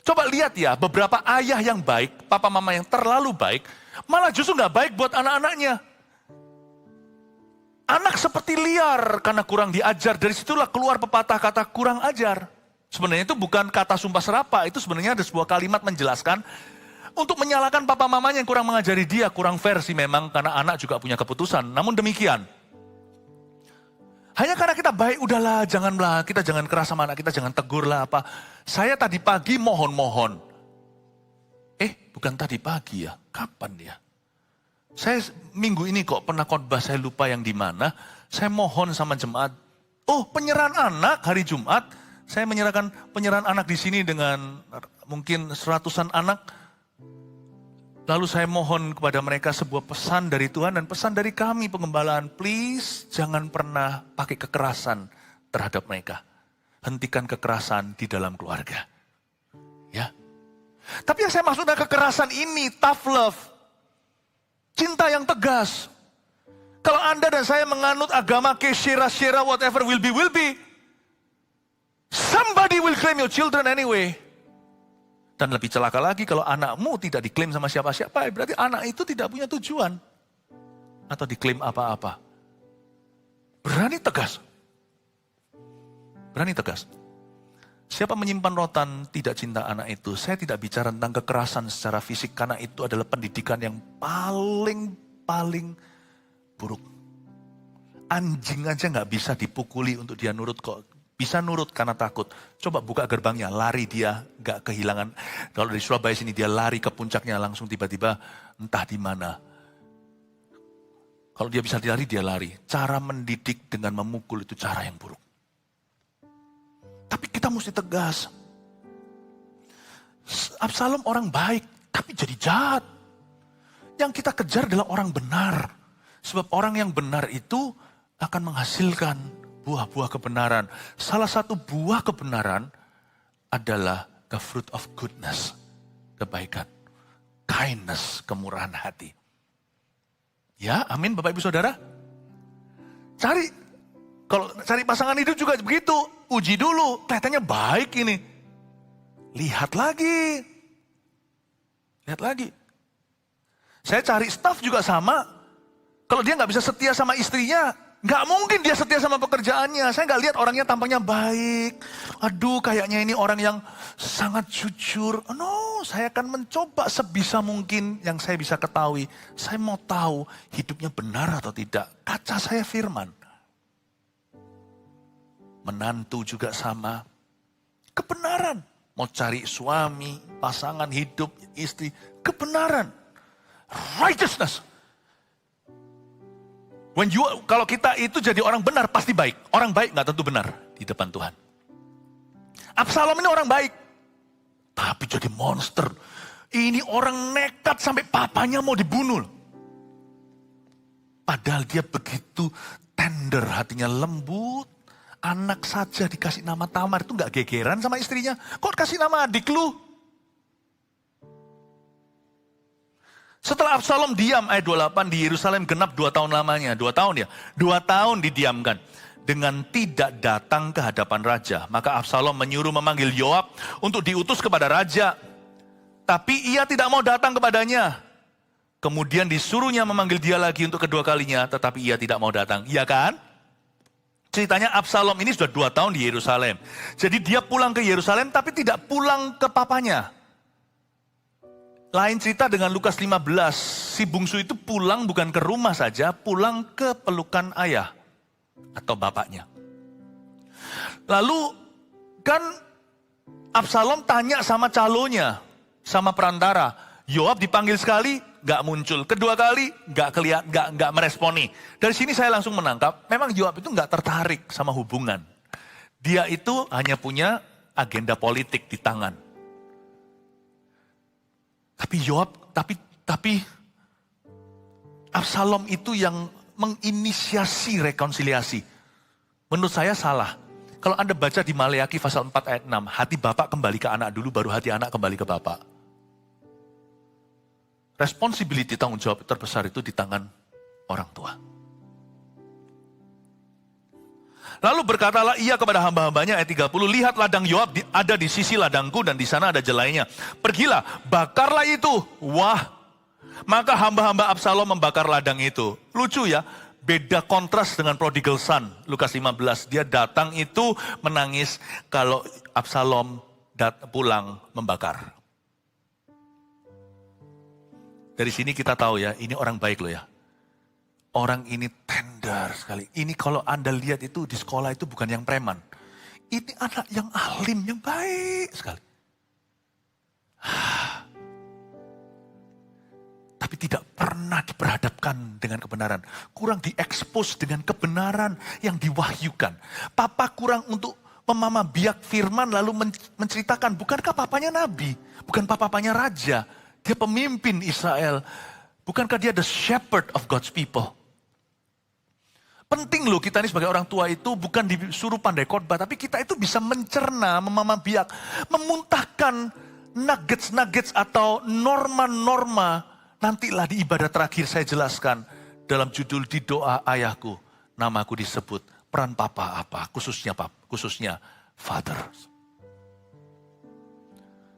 Coba lihat ya, beberapa ayah yang baik, papa mama yang terlalu baik, malah justru nggak baik buat anak-anaknya. Anak seperti liar karena kurang diajar, dari situlah keluar pepatah kata kurang ajar. Sebenarnya itu bukan kata sumpah serapah, itu sebenarnya ada sebuah kalimat menjelaskan untuk menyalahkan papa mamanya yang kurang mengajari dia, kurang fair sih memang karena anak juga punya keputusan. Namun demikian, hanya karena kita baik, udahlah janganlah, kita jangan keras sama anak kita, jangan tegur lah apa. Saya tadi pagi mohon-mohon. Bukan tadi pagi ya, kapan ya? Saya minggu ini kok pernah khotbah, saya lupa yang di mana. Saya mohon sama jemaat, penyerahan anak hari Jumat. Saya menyerahkan penyerahan anak di sini dengan mungkin seratusan anak. Lalu saya mohon kepada mereka sebuah pesan dari Tuhan dan pesan dari kami pengembalaan. Please jangan pernah pakai kekerasan terhadap mereka. Hentikan kekerasan di dalam keluarga. Ya. Tapi yang saya maksud dengan kekerasan ini, tough love. Cinta yang tegas. Kalau Anda dan saya menganut agama shera whatever will be. Somebody will claim your children anyway. Dan lebih celaka lagi kalau anakmu tidak diklaim sama siapa-siapa, berarti anak itu tidak punya tujuan. Atau diklaim apa-apa. Berani tegas. Berani tegas. Siapa menyimpan rotan tidak cinta anak itu. Saya tidak bicara tentang kekerasan secara fisik, karena itu adalah pendidikan yang paling buruk. Anjing aja nggak bisa dipukuli untuk dia nurut kok. Bisa nurut karena takut. Coba buka gerbangnya, lari dia, nggak kehilangan. Kalau dari Surabaya sini dia lari ke puncaknya langsung tiba-tiba entah di mana. Kalau dia bisa lari, dia lari. Cara mendidik dengan memukul itu cara yang buruk. Tapi kita mesti tegas. Absalom orang baik, tapi jadi jahat. Yang kita kejar adalah orang benar. Sebab orang yang benar itu akan menghasilkan buah-buah kebenaran. Salah satu buah kebenaran adalah the fruit of goodness. Kebaikan. Kindness, kemurahan hati. Ya, amin Bapak Ibu Saudara. Kalau cari pasangan hidup juga begitu. Uji dulu, kelihatannya baik ini. Lihat lagi. Saya cari staff juga sama. Kalau dia nggak bisa setia sama istrinya, nggak mungkin dia setia sama pekerjaannya. Saya nggak lihat orangnya tampaknya baik. Aduh, kayaknya ini orang yang sangat jujur. No, saya akan mencoba sebisa mungkin yang saya bisa ketahui. Saya mau tahu hidupnya benar atau tidak. Kaca saya firman. Menantu juga sama. Kebenaran. Mau cari suami, pasangan hidup, istri. Kebenaran. Righteousness. Kalau kita itu jadi orang benar pasti baik. Orang baik gak tentu benar di depan Tuhan. Absalom ini orang baik. Tapi jadi monster. Ini orang nekat sampai papanya mau dibunuh. Padahal dia begitu tender, hatinya lembut. Anak saja dikasih nama Tamar itu gak gegeran sama istrinya. Kok kasih nama adik lu? Setelah Absalom diam, ayat 28 di Yerusalem genap 2 tahun lamanya. 2 tahun ya? 2 tahun didiamkan. Dengan tidak datang ke hadapan raja. Maka Absalom menyuruh memanggil Yoab untuk diutus kepada raja. Tapi ia tidak mau datang kepadanya. Kemudian disuruhnya memanggil dia lagi untuk kedua kalinya. Tetapi ia tidak mau datang. Iya kan? Ceritanya Absalom ini sudah 2 tahun di Yerusalem. Jadi dia pulang ke Yerusalem tapi tidak pulang ke papanya. Lain cerita dengan Lukas 15. Si bungsu itu pulang bukan ke rumah saja, pulang ke pelukan ayah atau bapaknya. Lalu kan Absalom tanya sama calonnya, sama perantara. Yoab dipanggil sekali, gak muncul. Kedua kali, gak meresponi. Dari sini saya langsung menangkap, memang Yoab itu gak tertarik sama hubungan. Dia itu hanya punya agenda politik di tangan. Tapi Absalom itu yang menginisiasi rekonsiliasi. Menurut saya salah. Kalau Anda baca di Maleakhi pasal 4 ayat 6, hati bapak kembali ke anak dulu, baru hati anak kembali ke bapak. Responsibility, tanggung jawab terbesar itu di tangan orang tua. Lalu berkatalah ia kepada hamba-hambanya ayat 30, lihat ladang Yoab ada di sisi ladangku dan di sana ada jelainya. Pergilah, bakarlah itu. Wah, maka hamba-hamba Absalom membakar ladang itu. Lucu ya, beda kontras dengan prodigal son, Lukas 15. Dia datang itu menangis kalau Absalom pulang membakar. Dari sini kita tahu ya, ini orang baik loh ya. Orang ini tender sekali. Ini kalau Anda lihat itu di sekolah itu bukan yang preman. Ini anak yang alim, yang baik sekali. Tapi tidak pernah diperhadapkan dengan kebenaran. Kurang diekspos dengan kebenaran yang diwahyukan. Papa kurang untuk memama biak firman lalu menceritakan. Bukankah papanya nabi? Bukan papanya raja? Dia pemimpin Israel. Bukankah dia the shepherd of God's people? Penting loh kita ini sebagai orang tua itu bukan disuruh pandai khotbah. Tapi kita itu bisa mencerna, memama biak. Memuntahkan nuggets-nuggets atau norma-norma. Nantilah di ibadah terakhir saya jelaskan. Dalam judul di doa ayahku. Namaku disebut. Peran papa apa? Khususnya father.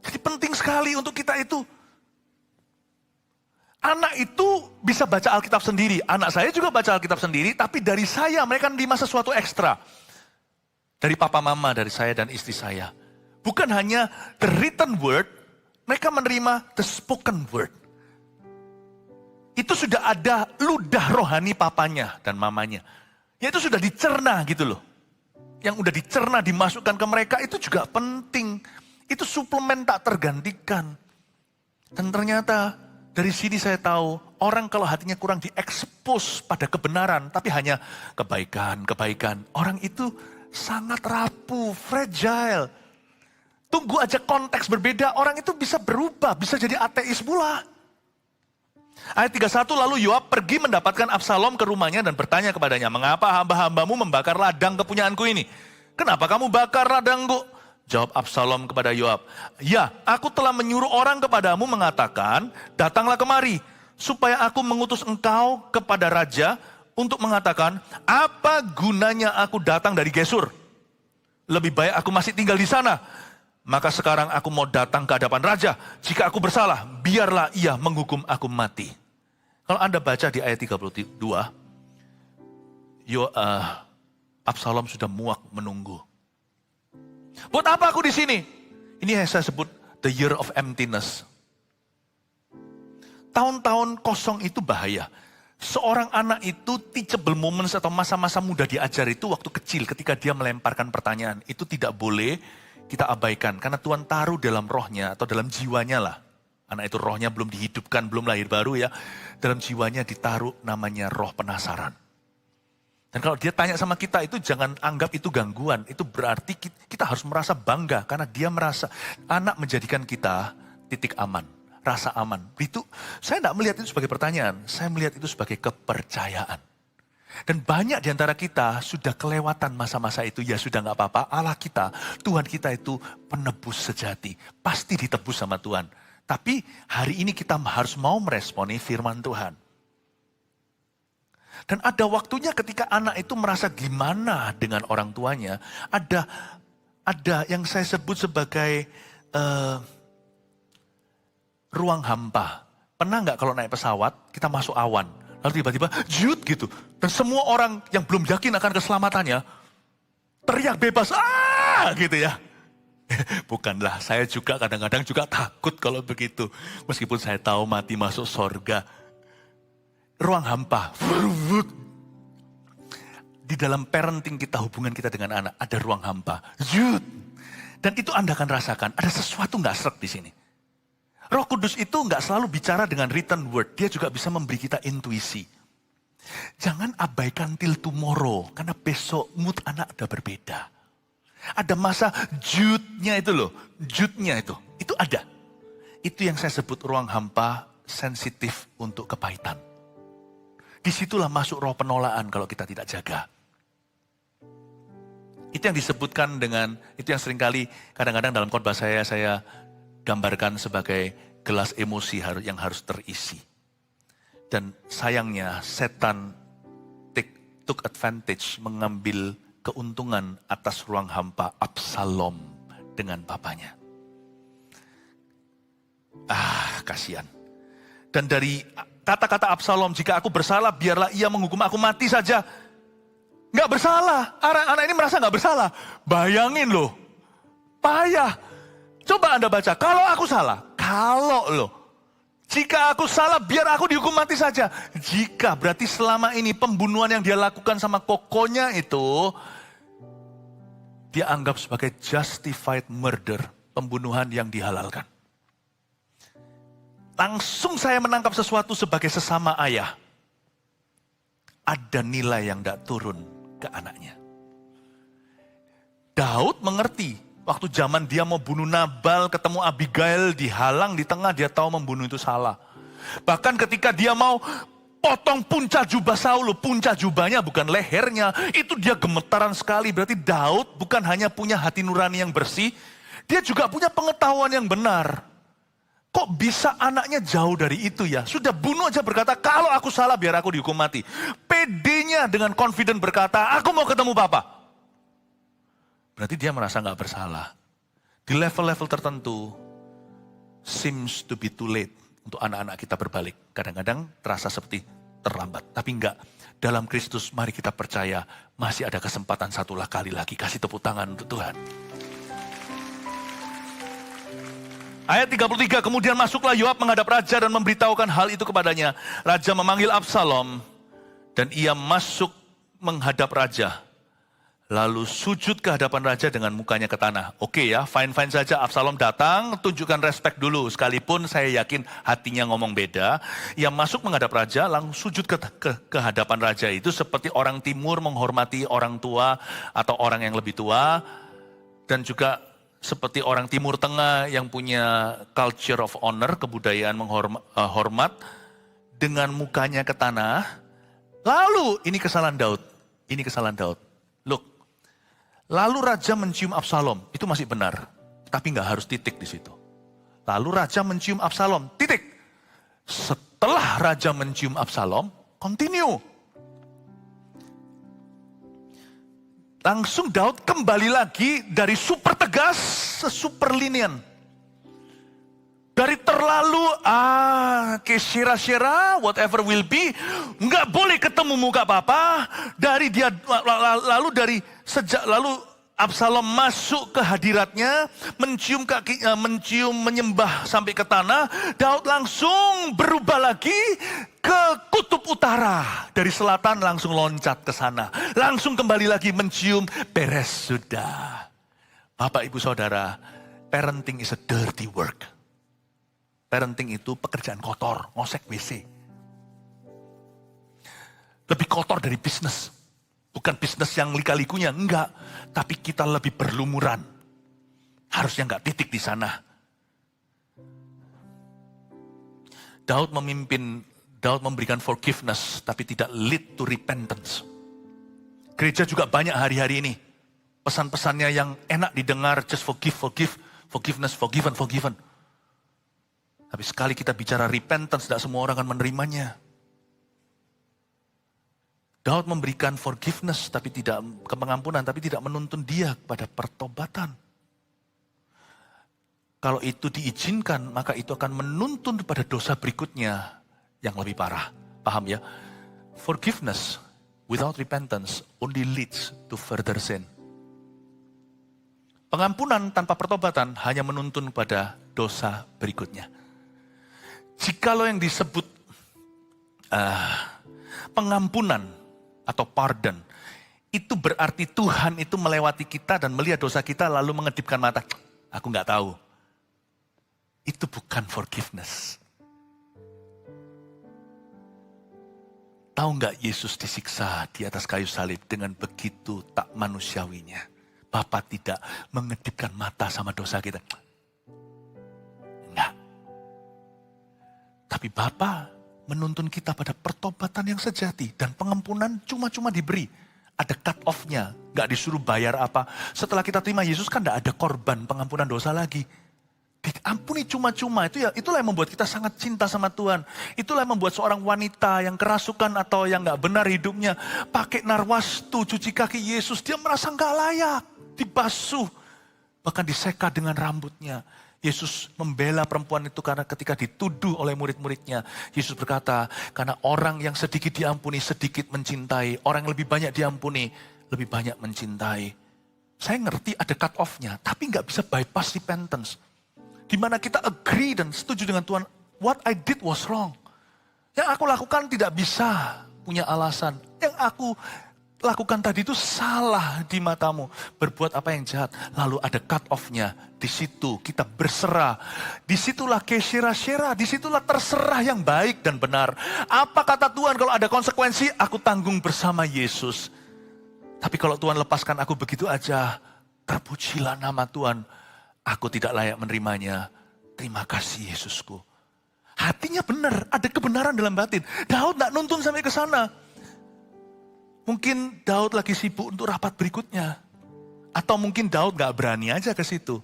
Jadi penting sekali untuk kita itu. Anak itu bisa baca Alkitab sendiri. Anak saya juga baca Alkitab sendiri, tapi dari saya mereka menerima sesuatu ekstra. Dari papa mama, dari saya dan istri saya. Bukan hanya the written word, mereka menerima the spoken word. Itu sudah ada ludah rohani papanya dan mamanya. Ya itu sudah dicerna gitu loh. Yang udah dicerna, dimasukkan ke mereka itu juga penting. Itu suplemen tak tergantikan. Dan ternyata dari sini saya tahu, orang kalau hatinya kurang diekspos pada kebenaran, tapi hanya kebaikan. Orang itu sangat rapuh, fragile. Tunggu aja konteks berbeda, orang itu bisa berubah, bisa jadi ateis pula. Ayat 31, lalu Yoab pergi mendapatkan Absalom ke rumahnya dan bertanya kepadanya, mengapa hamba-hambamu membakar ladang kepunyaanku ini? Kenapa kamu bakar ladangku? Jawab Absalom kepada Yoab, ya, aku telah menyuruh orang kepadamu mengatakan, datanglah kemari. supaya aku mengutus engkau kepada raja untuk mengatakan, apa gunanya aku datang dari Gesur? Lebih baik aku masih tinggal di sana. Maka sekarang aku mau datang ke hadapan raja. Jika aku bersalah, biarlah ia menghukum aku mati. Kalau Anda baca di ayat 32, Absalom sudah muak menunggu. Buat apa aku di sini? Ini yang saya sebut the year of emptiness. Tahun-tahun kosong itu bahaya. Seorang anak itu teachable moments atau masa-masa muda diajar itu waktu kecil ketika dia melemparkan pertanyaan. Itu tidak boleh kita abaikan. Karena Tuhan taruh dalam rohnya atau dalam jiwanya lah. Anak itu rohnya belum dihidupkan, belum lahir baru ya. Dalam jiwanya ditaruh namanya roh penasaran. Dan kalau dia tanya sama kita itu jangan anggap itu gangguan. Itu berarti kita harus merasa bangga. Karena dia merasa anak menjadikan kita titik aman. Rasa aman. Itu saya tidak melihat itu sebagai pertanyaan. Saya melihat itu sebagai kepercayaan. Dan banyak di antara kita sudah kelewatan masa-masa itu. Ya sudah nggak apa-apa. Allah kita, Tuhan kita itu penebus sejati. Pasti ditebus sama Tuhan. Tapi hari ini kita harus mau meresponi firman Tuhan. Dan ada waktunya ketika anak itu merasa gimana dengan orang tuanya. Ada yang saya sebut sebagai ruang hampa. Pernah nggak kalau naik pesawat, kita masuk awan. Lalu tiba-tiba, jut gitu. Dan semua orang yang belum yakin akan keselamatannya, teriak bebas, gitu ya. Bukanlah, saya juga kadang-kadang juga takut kalau begitu. Meskipun saya tahu mati masuk sorga. Ruang hampa. Di dalam parenting kita, hubungan kita dengan anak, ada ruang hampa. Jut. Dan itu Anda akan rasakan, ada sesuatu nggak srek di sini. Roh Kudus itu nggak selalu bicara dengan written word. Dia juga bisa memberi kita intuisi. Jangan abaikan till tomorrow. Karena besok mood anak udah berbeda. Ada masa jutnya itu loh. Jutnya itu. Itu ada. Itu yang saya sebut ruang hampa sensitif untuk kepahitan. Disitulah masuk roh penolakan kalau kita tidak jaga. Itu yang disebutkan dengan, itu yang seringkali kadang-kadang dalam khotbah saya gambarkan sebagai gelas emosi yang harus terisi. Dan sayangnya setan took advantage, mengambil keuntungan atas ruang hampa Absalom dengan papanya. Kasihan. Dan dari kata-kata Absalom, jika aku bersalah biarlah ia menghukum aku mati saja. Nggak bersalah, anak ini merasa nggak bersalah. Bayangin loh, payah. Coba Anda baca, kalau aku salah, jika aku salah biar aku dihukum mati saja. Jika berarti selama ini pembunuhan yang dia lakukan sama kokonya itu, dia anggap sebagai justified murder, pembunuhan yang dihalalkan. Langsung saya menangkap sesuatu sebagai sesama ayah. Ada nilai yang tidak turun ke anaknya. Daud mengerti. Waktu zaman dia mau bunuh Nabal, ketemu Abigail, dihalang di tengah, dia tahu membunuh itu salah. Bahkan ketika dia mau potong punca jubah Saul, punca jubahnya bukan lehernya, itu dia gemetaran sekali. Berarti Daud bukan hanya punya hati nurani yang bersih, dia juga punya pengetahuan yang benar. Kok bisa anaknya jauh dari itu ya? Sudah bunuh aja berkata, kalau aku salah biar aku dihukum mati. PD-nya dengan confident berkata, aku mau ketemu Papa. Berarti dia merasa gak bersalah. Di level-level tertentu, seems to be too late untuk anak-anak kita berbalik. Kadang-kadang terasa seperti terlambat. Tapi enggak, dalam Kristus mari kita percaya masih ada kesempatan satu kali lagi. Kasih tepuk tangan untuk Tuhan. Ayat 33, kemudian masuklah Yoab menghadap raja dan memberitahukan hal itu kepadanya. Raja memanggil Absalom dan ia masuk menghadap raja. Lalu sujud ke hadapan raja dengan mukanya ke tanah. Oke ya, fine-fine saja. Absalom datang, tunjukkan respek dulu. Sekalipun saya yakin hatinya ngomong beda. Ia masuk menghadap raja, langsung sujud ke hadapan raja itu. Seperti orang timur menghormati orang tua atau orang yang lebih tua. Dan juga seperti orang timur tengah yang punya culture of honor, kebudayaan menghormat. Dengan mukanya ke tanah. Lalu, ini kesalahan Daud. Ini kesalahan Daud. Look. Lalu raja mencium Absalom, itu masih benar, tapi nggak harus titik di situ. Lalu raja mencium Absalom, titik. Setelah raja mencium Absalom, continue. Langsung Daud kembali lagi dari super tegas ke super lenient. Dari terlalu, shira-shira, whatever will be, nggak boleh ketemu muka papa. Dari dia, lalu Absalom masuk ke hadiratnya, mencium kaki, menyembah sampai ke tanah. Daud langsung berubah lagi ke kutub utara. Dari selatan langsung loncat ke sana. Langsung kembali lagi mencium, beres sudah. Bapak, Ibu, Saudara, parenting is a dirty work. Parenting itu pekerjaan kotor, ngosek WC. Lebih kotor dari bisnis. Bukan bisnis yang lika-likunya, enggak. Tapi kita lebih berlumuran. Harusnya enggak titik di sana. Daud memberikan forgiveness, tapi tidak lead to repentance. Gereja juga banyak hari-hari ini. Pesan-pesannya yang enak didengar, just forgive, forgiveness, forgiven. Tapi sekali kita bicara repentance, tidak semua orang akan menerimanya. Daud memberikan forgiveness, tapi tidak pengampunan, tapi tidak menuntun dia pada pertobatan. Kalau itu diizinkan, maka itu akan menuntun pada dosa berikutnya yang lebih parah. Paham ya? Forgiveness without repentance only leads to further sin. Pengampunan tanpa pertobatan hanya menuntun pada dosa berikutnya. Jikalau yang disebut pengampunan atau pardon, itu berarti Tuhan itu melewati kita dan melihat dosa kita lalu mengedipkan mata. Aku nggak tahu. Itu bukan forgiveness. Tahu nggak Yesus disiksa di atas kayu salib dengan begitu tak manusiawinya. Bapa tidak mengedipkan mata sama dosa kita. Enggak. Tapi Bapa menuntun kita pada pertobatan yang sejati. Dan pengampunan cuma-cuma diberi. Ada cut off-nya. Gak disuruh bayar apa. Setelah kita terima Yesus kan gak ada korban pengampunan dosa lagi. Diampuni cuma-cuma. Itulah yang membuat kita sangat cinta sama Tuhan. Itulah yang membuat seorang wanita yang kerasukan atau yang gak benar hidupnya. Pakai narwastu, cuci kaki Yesus. Dia merasa gak layak. Dibasuh. Bahkan diseka dengan rambutnya. Yesus membela perempuan itu karena ketika dituduh oleh murid-muridnya. Yesus berkata, karena orang yang sedikit diampuni, sedikit mencintai. Orang yang lebih banyak diampuni, lebih banyak mencintai. Saya ngerti ada cut off-nya, tapi nggak bisa bypass repentance. Di mana kita agree dan setuju dengan Tuhan, what I did was wrong. Yang aku lakukan tidak bisa punya alasan. Yang aku lakukan tadi itu salah di matamu. Berbuat apa yang jahat. Lalu ada cut off-nya. Di situ kita berserah. Disitulah keshira-shira. Disitulah terserah yang baik dan benar. Apa kata Tuhan kalau ada konsekuensi? Aku tanggung bersama Yesus. Tapi kalau Tuhan lepaskan aku begitu aja. Terpujilah nama Tuhan. Aku tidak layak menerimanya. Terima kasih Yesusku. Hatinya benar. Ada kebenaran dalam batin. Daud tidak nuntun sampai ke sana. Mungkin Daud lagi sibuk untuk rapat berikutnya. Atau mungkin Daud gak berani aja ke situ.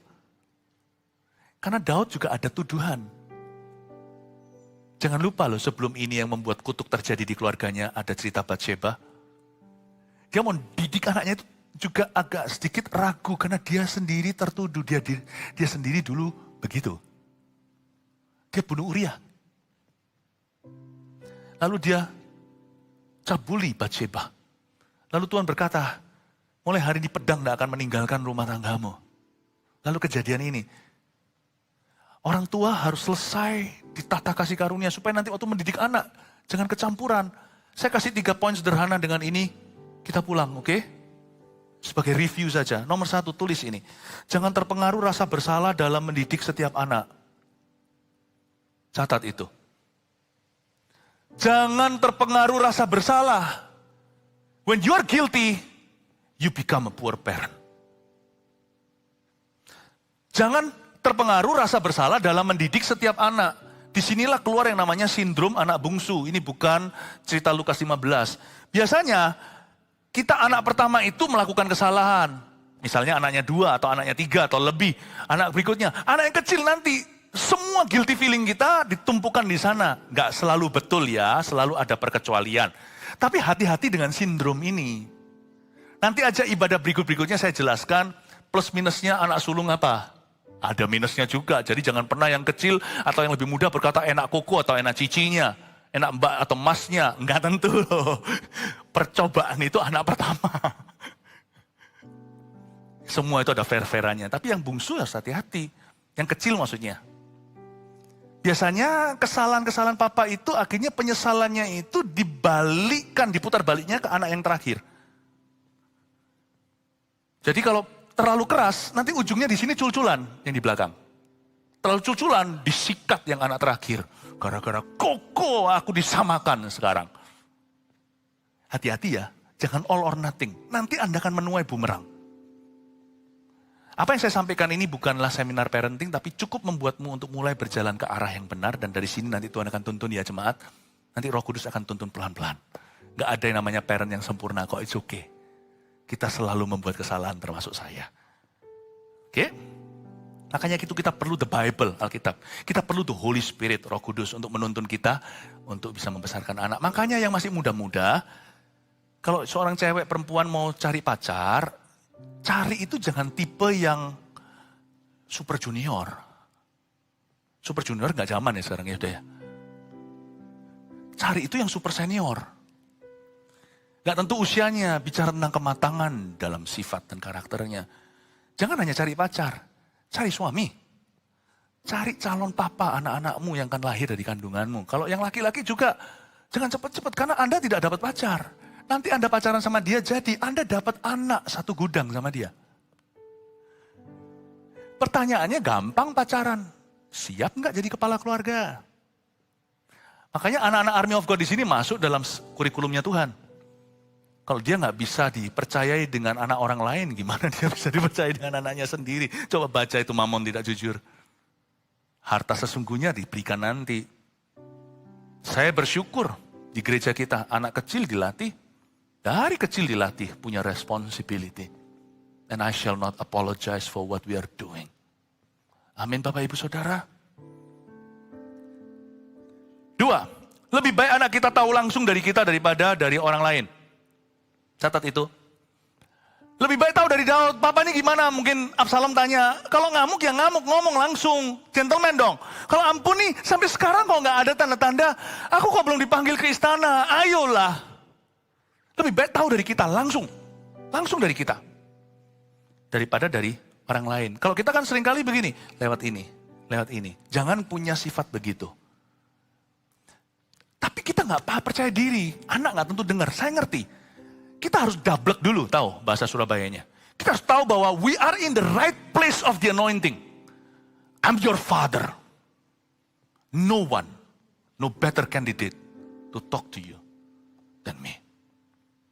Karena Daud juga ada tuduhan. Jangan lupa loh, sebelum ini yang membuat kutuk terjadi di keluarganya, ada cerita Batsheba. Dia mau didik anaknya itu juga agak sedikit ragu, karena dia sendiri tertuduh. Dia sendiri dulu begitu. Dia bunuh Uria. Lalu dia cabuli Batsheba. Lalu Tuhan berkata, mulai hari ini pedang tidak akan meninggalkan rumah tanggamu. Lalu kejadian ini, orang tua harus selesai ditata kasih karunia supaya nanti waktu mendidik anak, jangan kecampuran. Saya kasih 3 poin sederhana dengan ini, kita pulang, oke? Sebagai review saja. Nomor 1, tulis ini. Jangan terpengaruh rasa bersalah dalam mendidik setiap anak. Catat itu. Jangan terpengaruh rasa bersalah. When you are guilty, you become a poor parent. Jangan terpengaruh rasa bersalah dalam mendidik setiap anak. Disinilah keluar yang namanya sindrom anak bungsu. Ini bukan cerita Lukas 15. Biasanya kita anak pertama itu melakukan kesalahan. Misalnya anaknya 2 atau anaknya 3 atau lebih. Anak berikutnya, anak yang kecil nanti semua guilty feeling kita ditumpukan di sana. Nggak selalu betul ya, selalu ada perkecualian. Tapi hati-hati dengan sindrom ini. Nanti aja ibadah berikut-berikutnya saya jelaskan plus minusnya anak sulung apa. Ada minusnya juga, jadi jangan pernah yang kecil atau yang lebih muda berkata enak koko atau enak cicinya, enak mbak atau masnya. Enggak tentu loh. Percobaan itu anak pertama. Semua itu ada fair-fairannya, tapi yang bungsu harus hati-hati. Yang kecil maksudnya. Biasanya kesalahan-kesalahan papa itu akhirnya penyesalannya itu dibalikkan, diputar baliknya ke anak yang terakhir. Jadi kalau terlalu keras, nanti ujungnya di sini cul-culan yang di belakang. Terlalu cul-culan, disikat yang anak terakhir. Gara-gara koko aku disamakan sekarang. Hati-hati ya, jangan all or nothing. Nanti Anda akan menuai bumerang. Apa yang saya sampaikan ini bukanlah seminar parenting, tapi cukup membuatmu untuk mulai berjalan ke arah yang benar. Dan dari sini nanti Tuhan akan tuntun ya jemaat. Nanti Roh Kudus akan tuntun pelan-pelan. Gak ada yang namanya parent yang sempurna kok, it's okay. Kita selalu membuat kesalahan termasuk saya. Oke? Makanya itu kita perlu the Bible, Alkitab. Kita perlu the Holy Spirit, Roh Kudus untuk menuntun kita untuk bisa membesarkan anak. Makanya yang masih muda-muda, kalau seorang cewek perempuan mau cari pacar, cari itu jangan tipe yang super junior. Super junior gak zaman ya sekarang ya udah ya. Cari itu yang super senior. Gak tentu usianya, bicara tentang kematangan dalam sifat dan karakternya. Jangan hanya cari pacar, cari suami. Cari calon papa anak-anakmu yang akan lahir dari kandunganmu. Kalau yang laki-laki juga, jangan cepat-cepat karena Anda tidak dapat pacar. Nanti Anda pacaran sama dia, jadi Anda dapat anak satu gudang sama dia. Pertanyaannya gampang pacaran. Siap nggak jadi kepala keluarga? Makanya anak-anak Army of God di sini masuk dalam kurikulumnya Tuhan. Kalau dia nggak bisa dipercayai dengan anak orang lain, gimana dia bisa dipercayai dengan anaknya sendiri? Coba baca itu Mamon Tidak Jujur. Harta sesungguhnya diberikan nanti. Saya bersyukur di gereja kita, anak kecil dilatih. Dari kecil dilatih punya responsibility. And I shall not apologize for what we are doing. Amin Bapak Ibu Saudara. 2, lebih baik anak kita tahu langsung dari kita daripada dari orang lain. Catat itu. Lebih baik tahu dari Daud, papa ini gimana? Mungkin Absalom tanya, kalau ngamuk ya ngamuk, ngomong langsung. Gentleman dong. Kalau ampun nih, sampai sekarang kok nggak ada tanda-tanda, aku kok belum dipanggil ke istana, ayolah. Lebih baik tahu dari kita, langsung dari kita. Daripada dari orang lain. Kalau kita kan seringkali begini, lewat ini. Jangan punya sifat begitu. Tapi kita nggak percaya diri, anak nggak tentu dengar, saya ngerti. Kita harus dablek dulu, tahu bahasa Surabayanya. Kita harus tahu bahwa we are in the right place of the anointing. I'm your father. No one, no better candidate to talk to you than me.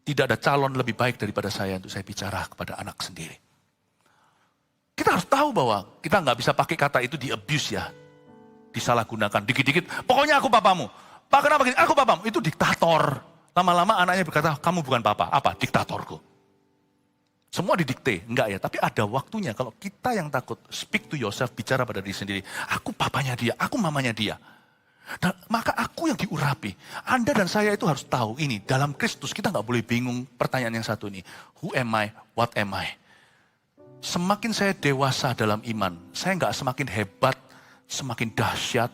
Tidak ada calon lebih baik daripada saya untuk saya bicara kepada anak sendiri. Kita harus tahu bahwa kita nggak bisa pakai kata itu di abuse ya. Disalahgunakan, dikit-dikit. Pokoknya aku papamu. Pak kenapa gini? Aku papamu. Itu diktator. Lama-lama anaknya berkata, kamu bukan papa. Apa? Diktatorku. Semua didikte. Enggak ya. Tapi ada waktunya. Kalau kita yang takut, speak to yourself, bicara pada diri sendiri. Aku papanya dia, aku mamanya dia. Dan maka aku yang diurapi. Anda dan saya itu harus tahu ini. Dalam Kristus kita nggak boleh bingung pertanyaan yang satu ini. Who am I? What am I? Semakin saya dewasa dalam iman. Saya nggak semakin hebat, semakin dahsyat.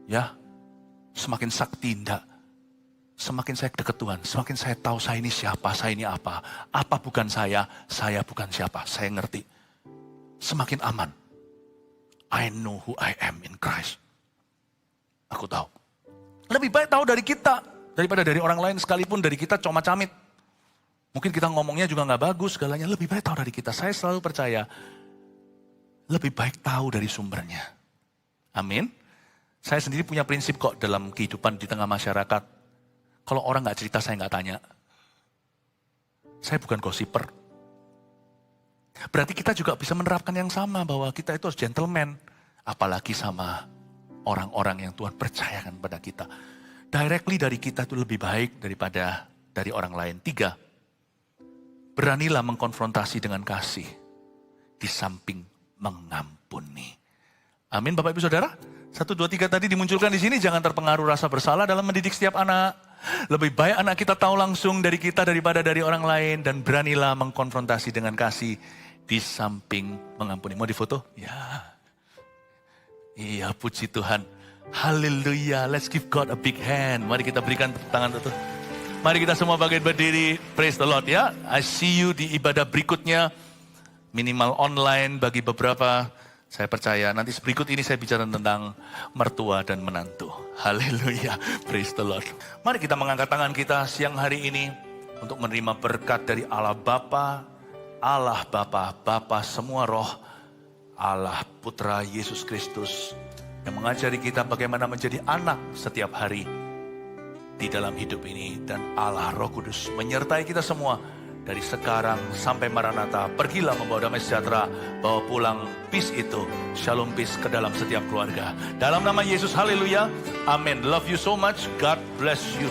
Ya, semakin sakti enggak. Semakin saya dekat Tuhan. Semakin saya tahu saya ini siapa, saya ini apa. Apa bukan saya bukan siapa. Saya ngerti. Semakin aman. I know who I am in Christ. Aku tahu. Lebih baik tahu dari kita daripada dari orang lain sekalipun dari kita comot-camit. Mungkin kita ngomongnya juga nggak bagus segalanya. Lebih baik tahu dari kita. Saya selalu percaya lebih baik tahu dari sumbernya. Amin. Saya sendiri punya prinsip kok dalam kehidupan di tengah masyarakat. Kalau orang nggak cerita saya nggak tanya. Saya bukan gosiper. Berarti kita juga bisa menerapkan yang sama bahwa kita itu harus gentleman. Apalagi sama orang-orang yang Tuhan percayakan pada kita. Directly dari kita itu lebih baik daripada dari orang lain. 3, beranilah mengkonfrontasi dengan kasih. Di samping mengampuni. Amin Bapak Ibu Saudara. 1, 2, 3 tadi dimunculkan di sini, jangan terpengaruh rasa bersalah dalam mendidik setiap anak. Lebih baik anak kita tahu langsung dari kita daripada dari orang lain, dan beranilah mengkonfrontasi dengan kasih di samping mengampuni. Mau difoto? Ya. Iya, puji Tuhan. Haleluya. Let's give God a big hand. Mari kita berikan tepuk tangan itu. Mari kita semua bangkit berdiri. Praise the Lord ya. I see you di ibadah berikutnya. Minimal online bagi beberapa. Saya percaya nanti berikut ini saya bicara tentang mertua dan menantu. Haleluya, praise the Lord. Mari kita mengangkat tangan kita siang hari ini untuk menerima berkat dari Allah Bapa, Bapa semua roh, Allah Putra Yesus Kristus yang mengajari kita bagaimana menjadi anak setiap hari di dalam hidup ini. Dan Allah Roh Kudus menyertai kita semua. Dari sekarang sampai Maranatha, pergilah membawa damai sejahtera, bawa pulang peace itu, shalom peace ke dalam setiap keluarga. Dalam nama Yesus, haleluya, amin. Love you so much, God bless you.